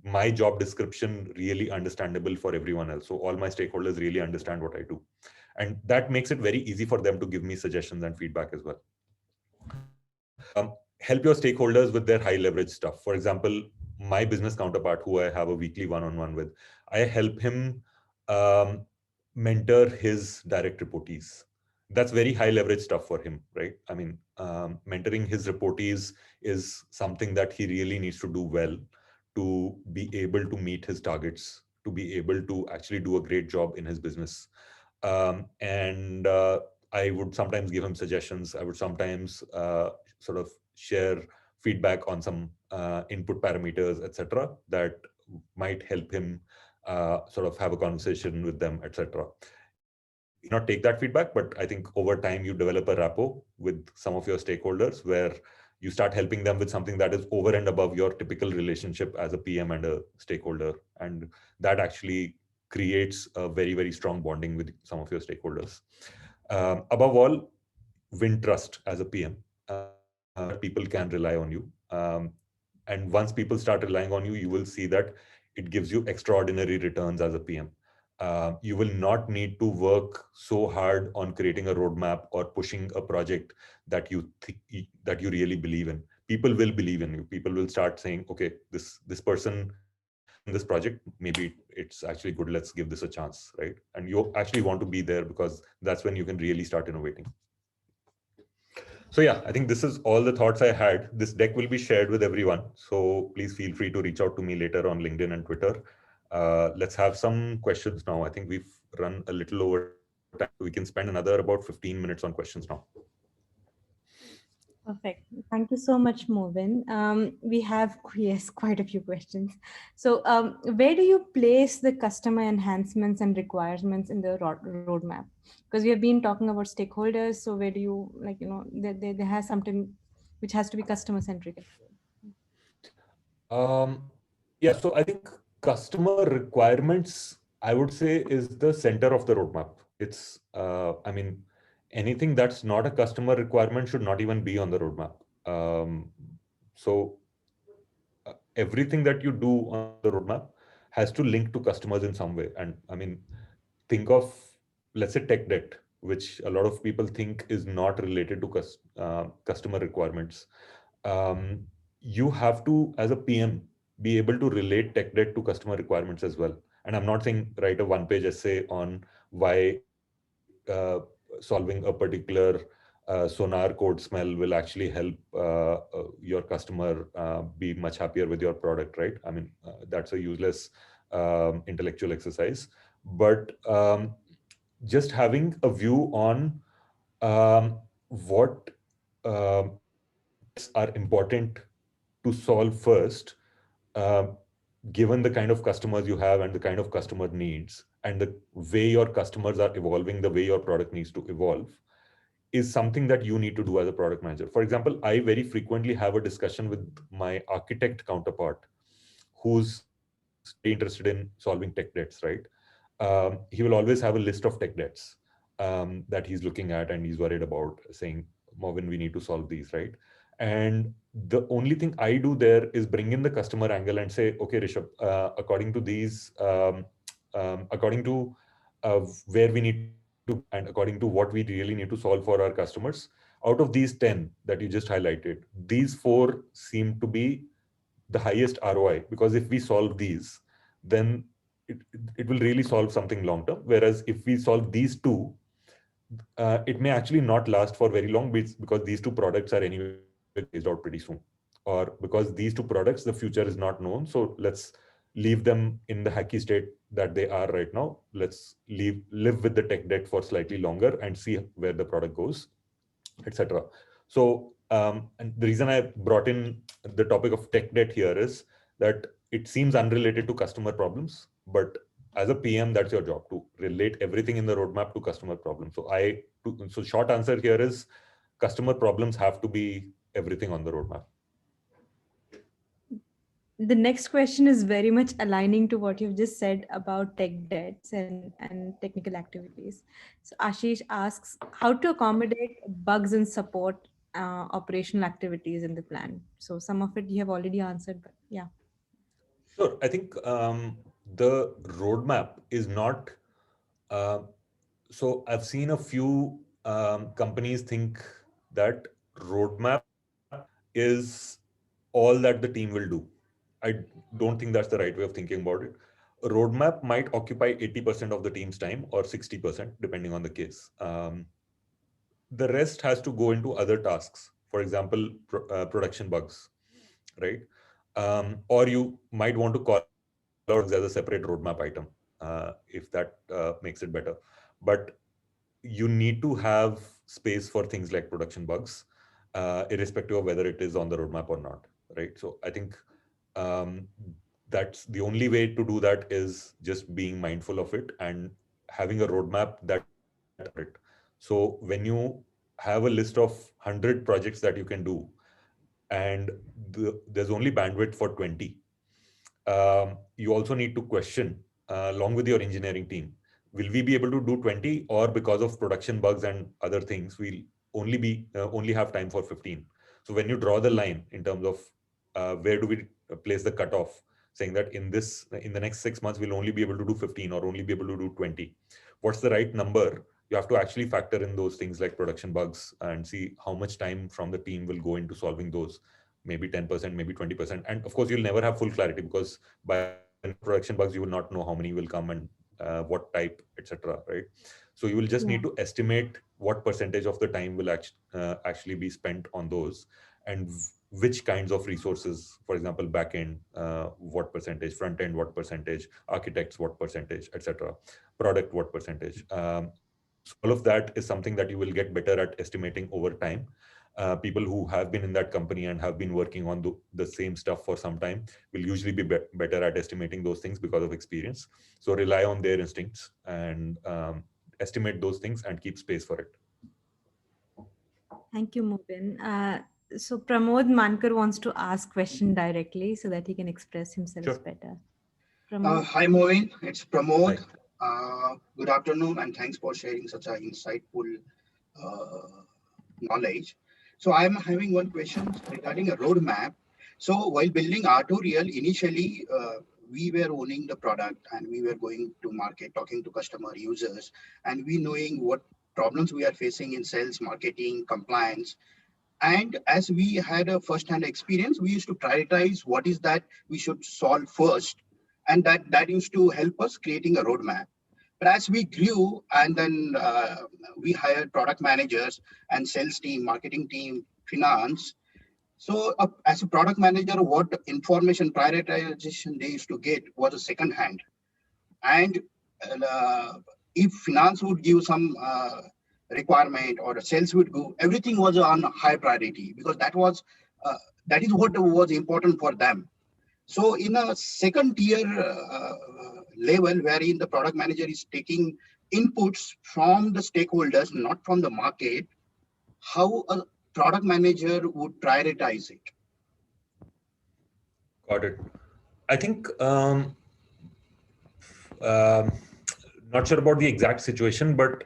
my job description really understandable for everyone else. So all my stakeholders really understand what I do. And that makes it very easy for them to give me suggestions and feedback as well. Help your stakeholders with their high leverage stuff. For example, my business counterpart, who I have a weekly one-on-one with, I help him mentor his direct reportees. That's very high leverage stuff for him, right? I mean, mentoring his reportees is something that he really needs to do well to be able to meet his targets, to be able to actually do a great job in his business. And I would sometimes give him suggestions. I would sometimes sort of share feedback on some input parameters, etc., that might help him sort of have a conversation with them, etc. Not take that feedback, but I think over time you develop a rapport with some of your stakeholders where you start helping them with something that is over and above your typical relationship as a PM and a stakeholder. And that actually creates a very, very strong bonding with some of your stakeholders. Above all, win trust as a PM. People can rely on you. And once people start relying on you, you will see that it gives you extraordinary returns as a PM. You will not need to work so hard on creating a roadmap or pushing a project that you really believe in. People will believe in you. People will start saying, okay, this person in this project, maybe it's actually good. Let's give this a chance, right? And you actually want to be there because that's when you can really start innovating. So yeah, I think this is all the thoughts I had. This deck will be shared with everyone. So please feel free to reach out to me later on LinkedIn and Twitter. Let's have some questions now. I think we've run a little over time. We can spend another about 15 minutes on questions now. Perfect. Thank you so much, Movin. We have, yes, quite a few questions. So where do you place the customer enhancements and requirements in the roadmap? Because we have been talking about stakeholders. So where do you, like, there has something which has to be customer centric. Yeah, so I think customer requirements, I would say, is the center of the roadmap. It's, I mean, anything that's not a customer requirement should not even be on the roadmap. So everything that you do on the roadmap has to link to customers in some way. And I mean, think of, let's say, tech debt, which a lot of people think is not related to customer requirements. You have to, as a PM, be able to relate tech debt to customer requirements as well. And I'm not saying write a one-page essay on why solving a particular sonar code smell will actually help your customer be much happier with your product, right? I mean, that's a useless intellectual exercise. But just having a view on what are important to solve first, given the kind of customers you have and the kind of customer needs and the way your customers are evolving, the way your product needs to evolve, is something that you need to do as a product manager. For example, I very frequently have a discussion with my architect counterpart who's interested in solving tech debts, right? He will always have a list of tech debts that he's looking at and he's worried about, saying, Movin, we need to solve these, right? And the only thing I do there is bring in the customer angle and say, okay, Rishabh, according to these, according to where we need to, and according to what we really need to solve for our customers, out of these 10 that you just highlighted, these 4 seem to be the highest ROI, because if we solve these, then it will really solve something long term. Whereas if we solve these 2, it may actually not last for very long because these 2 products are anyway phased out pretty soon, or because these 2 products, the future is not known. So let's leave them in the hacky state that they are right now. Let's live with the tech debt for slightly longer and see where the product goes, etc. So, and the reason I brought in the topic of tech debt here is that it seems unrelated to customer problems, but as a PM, that's your job, to relate everything in the roadmap to customer problems. So short answer here is customer problems have to be everything on the roadmap. The next question is very much aligning to what you've just said about tech debts and technical activities. So Ashish asks how to accommodate bugs and support operational activities in the plan. So some of it you have already answered, but yeah. Sure. I think the roadmap is not, so I've seen a few companies think that roadmap is all that the team will do. I don't think that's the right way of thinking about it. roadmap might occupy 80% of the team's time or 60%, depending on the case. The rest has to go into other tasks. For example, production bugs, right? Or you might want to call out as a separate roadmap item, if that makes it better. But you need to have space for things like production bugs, irrespective of whether it is on the roadmap or not, right? So I think that's the only way to do that, is just being mindful of it and having a roadmap that it. So when you have a list of 100 projects that you can do, and there's only bandwidth for 20, you also need to question, along with your engineering team, will we be able to do 20, or because of production bugs and other things, we'll only have time for 15. So when you draw the line in terms of where do we place the cutoff, saying that in the next 6 months we'll only be able to do 15 or only be able to do 20, what's the right number? You have to actually factor in those things like production bugs and see how much time from the team will go into solving those. Maybe 10%, maybe 20%. And of course, you'll never have full clarity, because by production bugs, you will not know how many will come and what type, etc. Right? So you will just need to estimate what percentage of the time will actually be spent on those, and which kinds of resources, for example, backend, what percentage, front end, what percentage, architects, what percentage, etc. Product, what percentage. So all of that is something that you will get better at estimating over time. People who have been in that company and have been working on the same stuff for some time will usually be better at estimating those things because of experience. So rely on their instincts and estimate those things and keep space for it. Thank you, Mubin. So Pramod Mankar wants to ask question directly so that he can express himself better. Pramod? Hi, Mubin. It's Pramod. Good afternoon, and thanks for sharing such an insightful knowledge. So I'm having one question regarding a roadmap. So while building Artorial, initially we were owning the product and we were going to market, talking to customer users, and we knowing what problems we are facing in sales, marketing, compliance. And as we had a first-hand experience, we used to prioritize what is that we should solve first. And that used to help us creating a roadmap. But as we grew, and then we hired product managers and sales team, marketing team, finance. So as a product manager, what information prioritization they used to get was a second hand. And if finance would give some requirement, or the sales would go, everything was on high priority, because that is what was important for them. So in a second tier level, wherein the product manager is taking inputs from the stakeholders, not from the market, how a product manager would prioritize it? Got it. I think not sure about the exact situation, but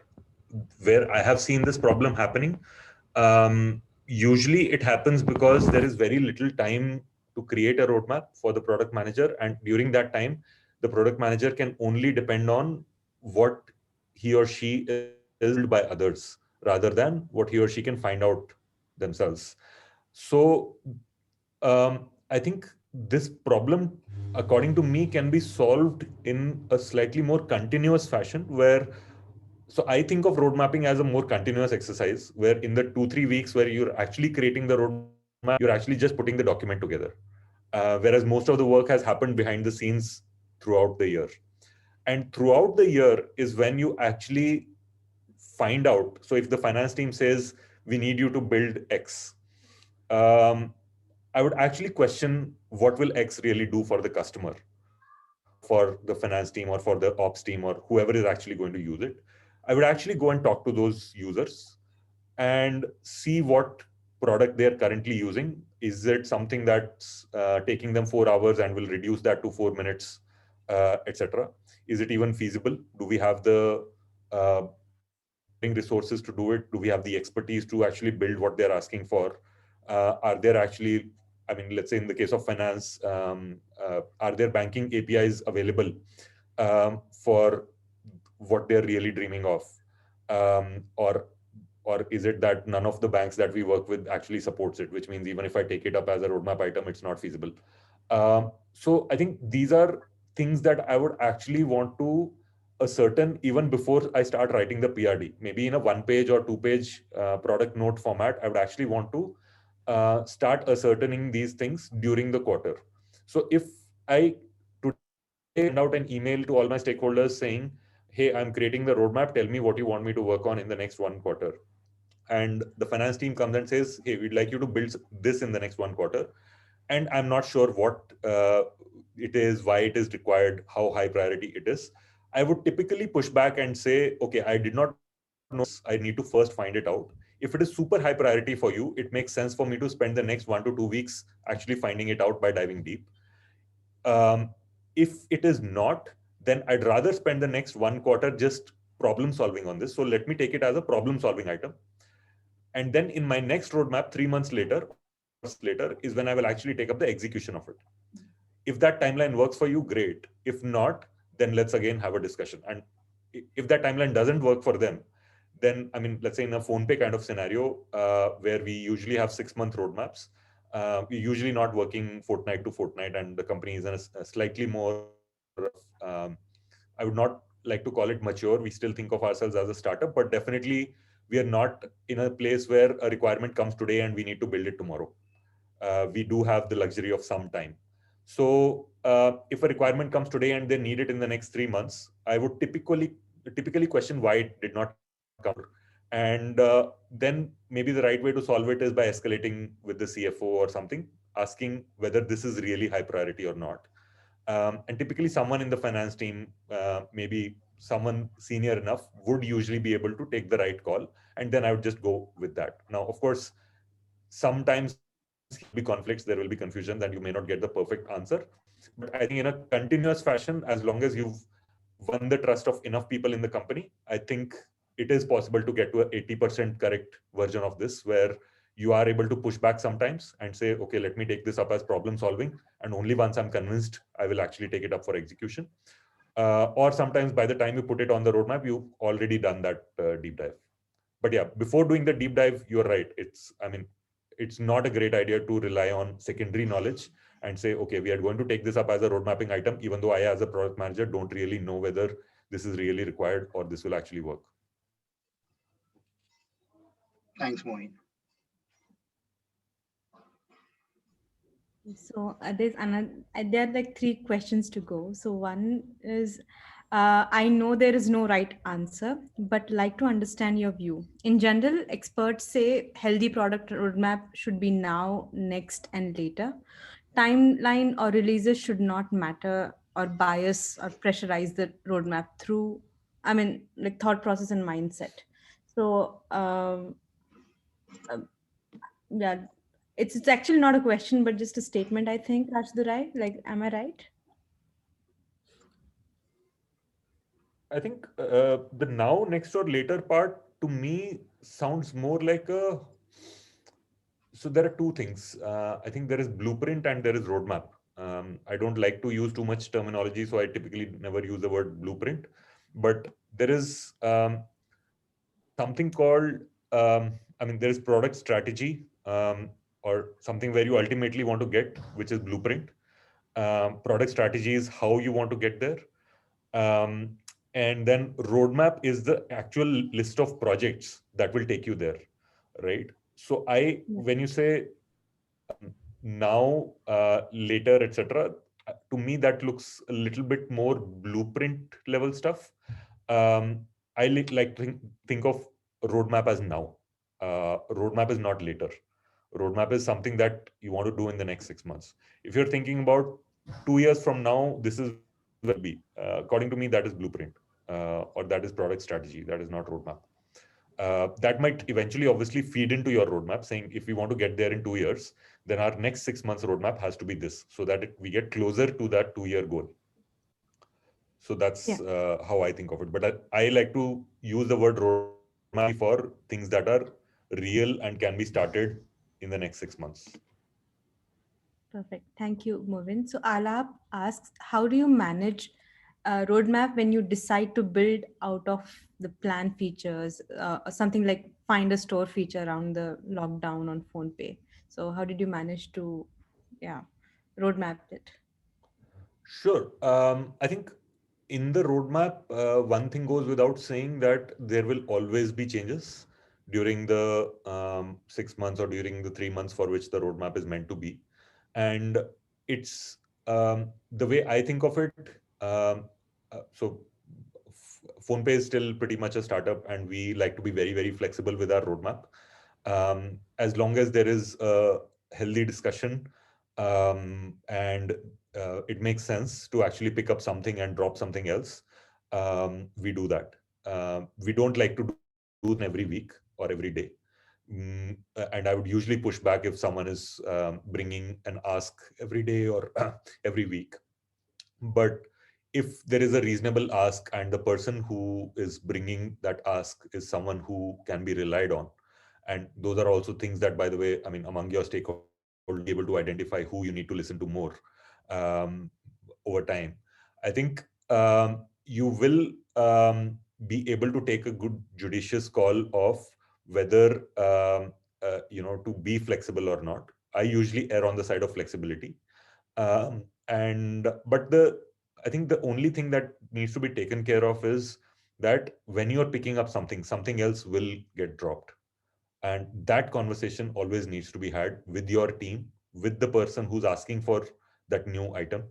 where I have seen this problem happening, usually it happens because there is very little time to create a roadmap for the product manager. And during that time, the product manager can only depend on what he or she is told by others, rather than what he or she can find out themselves. So I think this problem, according to me, can be solved in a slightly more continuous fashion, where so I think of road mapping as a more continuous exercise, where in the 2-3 weeks where you're actually creating the roadmap, you're actually just putting the document together. Whereas most of the work has happened behind the scenes throughout the year. And throughout the year is when you actually find out. So if the finance team says, we need you to build X, I would actually question what will X really do for the customer, for the finance team, or for the ops team, or whoever is actually going to use it. I would actually go and talk to those users and see what product they're currently using. Is it something that's taking them 4 hours and will reduce that to 4 minutes, etc.? Is it even feasible? Do we have the resources to do it? Do we have the expertise to actually build what they're asking for? Are there actually, I mean, let's say in the case of finance, are there banking APIs available for what they're really dreaming of? Or is it that none of the banks that we work with actually supports it, which means even if I take it up as a roadmap item, it's not feasible. So I think these are things that I would actually want to ascertain even before I start writing the PRD. Maybe in a 1-page or 2-page product note format, I would actually want to start ascertaining these things during the quarter. So if I today send out an email to all my stakeholders saying, hey, I'm creating the roadmap, tell me what you want me to work on in the next 1 quarter. And the finance team comes and says, hey, we'd like you to build this in the next 1 quarter. And I'm not sure what it is, why it is required, how high priority it is. I would typically push back and say, okay, I did not know this. I need to first find it out. If it is super high priority for you, it makes sense for me to spend the next 1 to 2 weeks actually finding it out by diving deep. If it is not, then I'd rather spend the next 1 quarter just problem solving on this. So let me take it as a problem solving item. And then in my next roadmap, 3 months later is when I will actually take up the execution of it. If that timeline works for you, great. If not, then let's again have a discussion. And if that timeline doesn't work for them, then, I mean, let's say in a PhonePe kind of scenario, where we usually have 6-month roadmaps, we're usually not working fortnight to fortnight, and the company is in a slightly more, I would not like to call it mature. We still think of ourselves as a startup, but definitely we are not in a place where a requirement comes today and we need to build it tomorrow. We do have the luxury of some time. So if a requirement comes today and they need it in the next 3 months, I would typically question why it did not come. And then maybe the right way to solve it is by escalating with the CFO or something, asking whether this is really high priority or not. And typically someone in the finance team, maybe someone senior enough, would usually be able to take the right call. And then I would just go with that. Now, of course, sometimes there will be conflicts, there will be confusion, that you may not get the perfect answer. But I think in a continuous fashion, as long as you've won the trust of enough people in the company, I think it is possible to get to an 80% correct version of this, where you are able to push back sometimes and say, okay, let me take this up as problem solving. And only once I'm convinced, I will actually take it up for execution. Or sometimes by the time you put it on the roadmap, you've already done that deep dive. But yeah, before doing the deep dive, you're right. It's not a great idea to rely on secondary knowledge and say, okay, we are going to take this up as a road mapping item, even though I, as a product manager, don't really know whether this is really required or this will actually work. Thanks, Mohin. So there are like 3 questions to go. So one is, I know there is no right answer, but like to understand your view. In general, experts say healthy product roadmap should be now, next, and later. Timeline or releases should not matter or bias or pressurize the roadmap through, I mean, like thought process and mindset. So yeah, it's actually not a question, but just a statement, I think, Rajdurai. Like, am I right? I think the now, next, or later part to me sounds more like a. So there are 2 things. I think there is blueprint and there is roadmap. I don't like to use too much terminology, so I typically never use the word blueprint. But there is something called, there is product strategy, or something where you ultimately want to get, which is blueprint. Product strategy is how you want to get there. And then roadmap is the actual list of projects that will take you there, right? So when you say now, later, etc., to me that looks a little bit more blueprint level stuff. I like to think of roadmap as now. Roadmap is not later. Roadmap is something that you want to do in the next 6 months. If you're thinking about 2 years from now, this is will be. According to me, that is blueprint, or that is product strategy. That is not roadmap. That might eventually obviously feed into your roadmap, saying if we want to get there in 2 years, then our next 6 months roadmap has to be this, so that we get closer to that 2-year goal. So that's how I think of it. But I like to use the word roadmap for things that are real and can be started in the next 6 months. Perfect. Thank you, Movin. So Alap asks, how do you manage a roadmap when you decide to build out of the plan features, something like find a store feature around the lockdown on PhonePe? So how did you manage to, roadmap it? Sure. I think in the roadmap, one thing goes without saying that there will always be changes during the 6 months or during the 3 months for which the roadmap is meant to be. And it's the way I think of it. So PhonePe is still pretty much a startup, and we like to be very, very flexible with our roadmap. As long as there is a healthy discussion and it makes sense to actually pick up something and drop something else, we do that. We don't like to do it every week or every day. And I would usually push back if someone is bringing an ask every day or every week. But if there is a reasonable ask and the person who is bringing that ask is someone who can be relied on, and those are also things that, by the way, I mean, among your stakeholders, be able to identify who you need to listen to more over time. I think you will be able to take a good judicious call of whether to be flexible or not. I usually err on the side of flexibility, but I think the only thing that needs to be taken care of is that when you're picking up something else will get dropped, and that conversation always needs to be had with your team, with the person who's asking for that new item,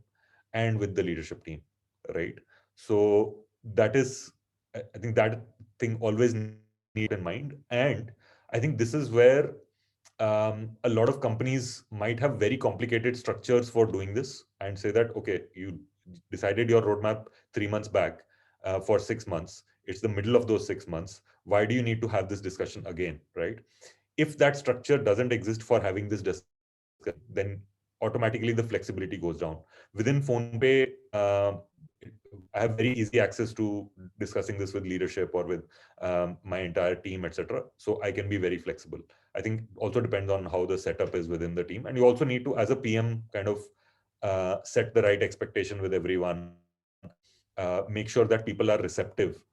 and with the leadership team, right? So that is, I think that thing always need in mind. And I think this is where a lot of companies might have very complicated structures for doing this and say that, okay, you decided your roadmap 3 months back for 6 months. It's the middle of those 6 months. Why do you need to have this discussion again, right? If that structure doesn't exist for having this discussion, then automatically the flexibility goes down. Within PhonePe, I have very easy access to discussing this with leadership or with my entire team, etc. So I can be very flexible. I think also depends on how the setup is within the team. And you also need to, as a PM, kind of set the right expectation with everyone. Make sure that people are receptive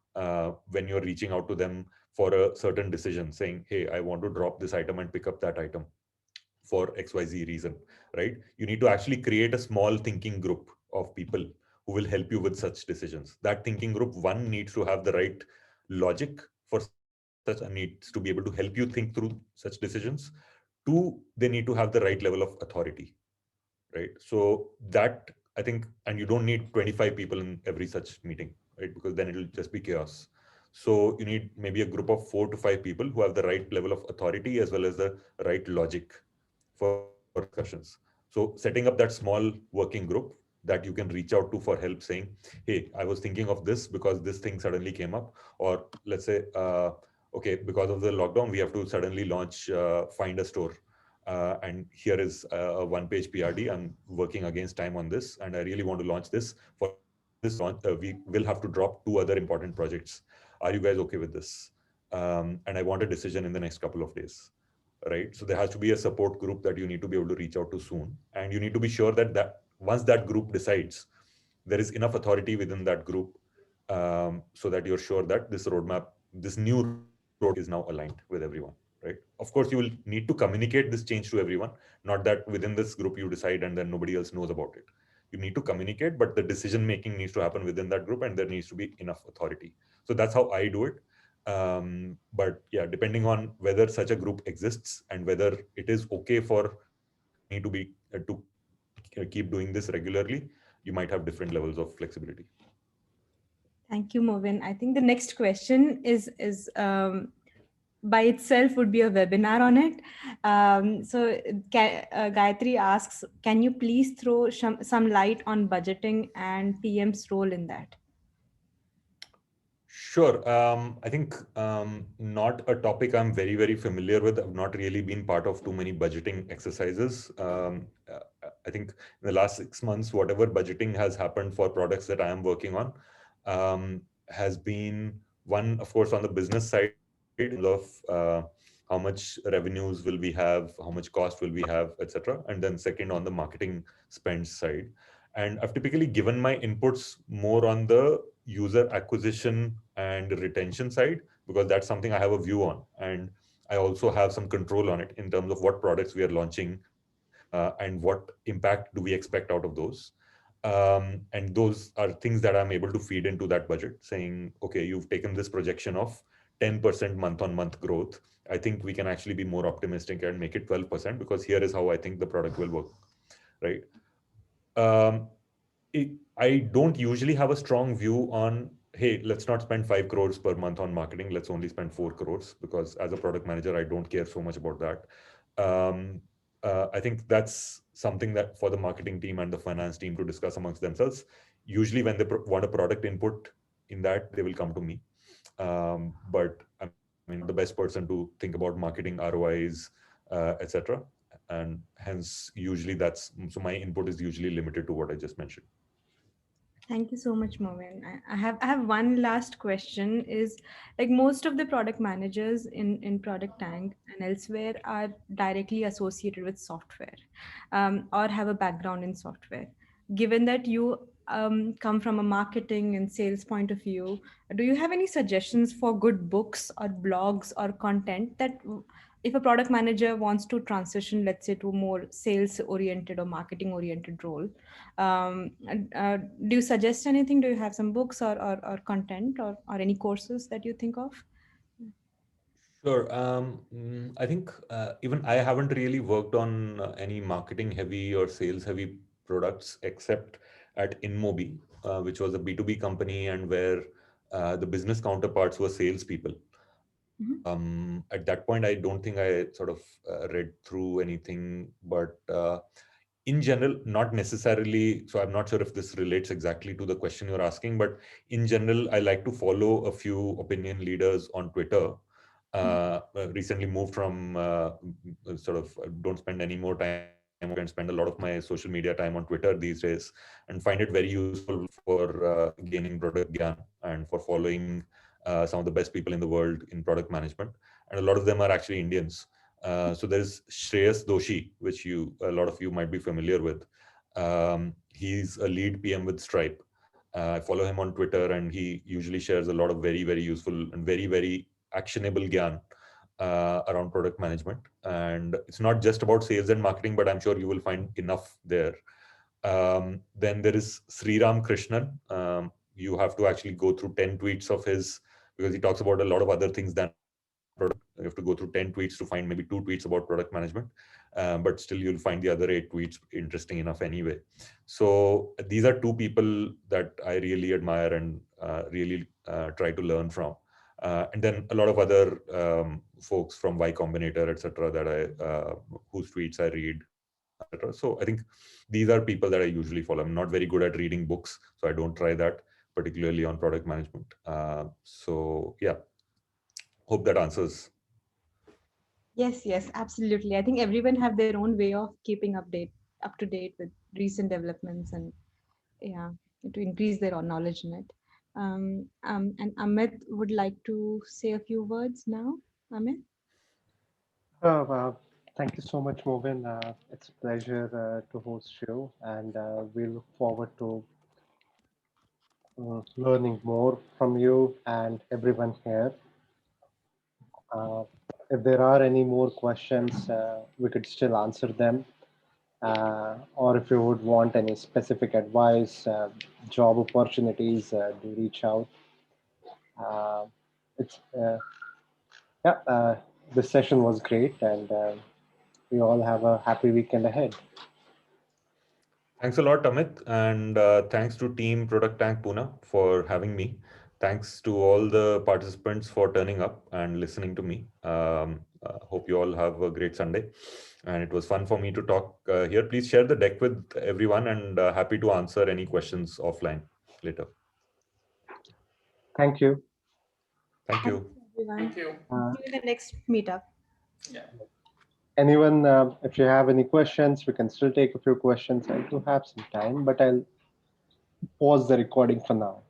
when you're reaching out to them for a certain decision, saying, hey, I want to drop this item and pick up that item for XYZ reason, right? You need to actually create a small thinking group of people who will help you with such decisions. That thinking group, one, needs to have the right logic for such, and needs to be able to help you think through such decisions. Two, they need to have the right level of authority, right? So that, I think, and you don't need 25 people in every such meeting, right? Because then it'll just be chaos. So you need maybe a group of 4 to 5 people who have the right level of authority as well as the right logic for discussions. So setting up that small working group that you can reach out to for help, saying, hey, I was thinking of this because this thing suddenly came up. Or let's say, okay, because of the lockdown, we have to suddenly launch Find a Store. And here is a one-page PRD. I'm working against time on this, and I really want to launch this. For this launch, we will have to drop 2 other important projects. Are you guys okay with this? And I want a decision in the next couple of days, right? So there has to be a support group that you need to be able to reach out to soon. And you need to be sure that once that group decides, there is enough authority within that group so that you're sure that this roadmap, this new road is now aligned with everyone. Right. Of course, you will need to communicate this change to everyone, not that within this group you decide and then nobody else knows about it. You need to communicate, but the decision making needs to happen within that group, and there needs to be enough authority. So that's how I do it. But yeah, depending on whether such a group exists and whether it is okay for me to be to keep doing this regularly, you might have different levels of flexibility. Thank you, Movin. I think the next question is by itself would be a webinar on it. Gayatri asks, can you please throw some light on budgeting and PM's role in that? Sure. I think not a topic I'm very, very familiar with. I've not really been part of too many budgeting exercises. I think in the last 6 months, whatever budgeting has happened for products that I am working on has been one, of course, on the business side of how much revenues will we have, how much cost will we have, etc. And then second, on the marketing spend side. And I've typically given my inputs more on the user acquisition and retention side, because that's something I have a view on. And I also have some control on it in terms of what products we are launching and what impact do we expect out of those. And those are things that I'm able to feed into that budget, saying, okay, you've taken this projection of 10% month-on-month growth. I think we can actually be more optimistic and make it 12% because here is how I think the product will work, right? I don't usually have a strong view on, hey, let's not spend 5 crores per month on marketing. Let's only spend 4 crores because as a product manager, I don't care so much about that. I think that's something that for the marketing team and the finance team to discuss amongst themselves. Usually when they want a product input in that, they will come to me. But I mean, the best person to think about marketing ROIs, etc. And hence, usually so my input is usually limited to what I just mentioned. Thank you so much, Movin. I have one last question. Is like most of the product managers in Product Tank and elsewhere are directly associated with software, or have a background in software. Given that you come from a marketing and sales point of view, do you have any suggestions for good books or blogs or content that if a product manager wants to transition, let's say, to a more sales oriented or marketing oriented role, do you suggest anything? Do you have some books or content or any courses that you think of? Sure. I think even I haven't really worked on any marketing heavy or sales heavy products except at InMobi, which was a B2B company and where the business counterparts were salespeople. At that point, I don't think I sort of read through anything, but in general, not necessarily. So I'm not sure if this relates exactly to the question you're asking, but in general, I like to follow a few opinion leaders on Twitter. Recently moved from sort of don't spend any more time and spend a lot of my social media time on Twitter these days, and find it very useful for gaining product gyan and for following some of the best people in the world in product management. And a lot of them are actually Indians. So there's Shreyas Doshi, which a lot of you might be familiar with. He's a lead PM with Stripe. I follow him on Twitter, and he usually shares a lot of very, very useful and very, very actionable gyan around product management. And it's not just about sales and marketing, but I'm sure you will find enough there. Then there is Sriram Krishnan. You have to actually go through 10 tweets of his because he talks about a lot of other things than product. You have to go through 10 tweets to find maybe 2 tweets about product management, but still you'll find the other 8 tweets interesting enough anyway. So these are 2 people that I really admire and really try to learn from. And then a lot of other folks from Y Combinator, etc., that whose tweets I read, etc. So I think these are people that I usually follow. I'm not very good at reading books, so I don't try that, particularly on product management. So yeah, hope that answers. Yes, absolutely. I think everyone have their own way of keeping up to date with recent developments and to increase their own knowledge in it. And Amit would like to say a few words now. Amit? Thank you so much, Movin. It's a pleasure to host you, and we look forward to learning more from you and everyone here. If there are any more questions, we could still answer them. Or if you would want any specific advice, job opportunities, do reach out. It's this session was great, and we all have a happy weekend ahead. Thanks a lot, Amit, and thanks to Team Product Tank Pune for having me. Thanks to all the participants for turning up and listening to me. Hope you all have a great Sunday. And it was fun for me to talk here. Please share the deck with everyone, and happy to answer any questions offline later. Thank you. Thank you. Thank you. See you in the next meetup. Yeah. Anyone, if you have any questions, we can still take a few questions. I do have some time, but I'll pause the recording for now.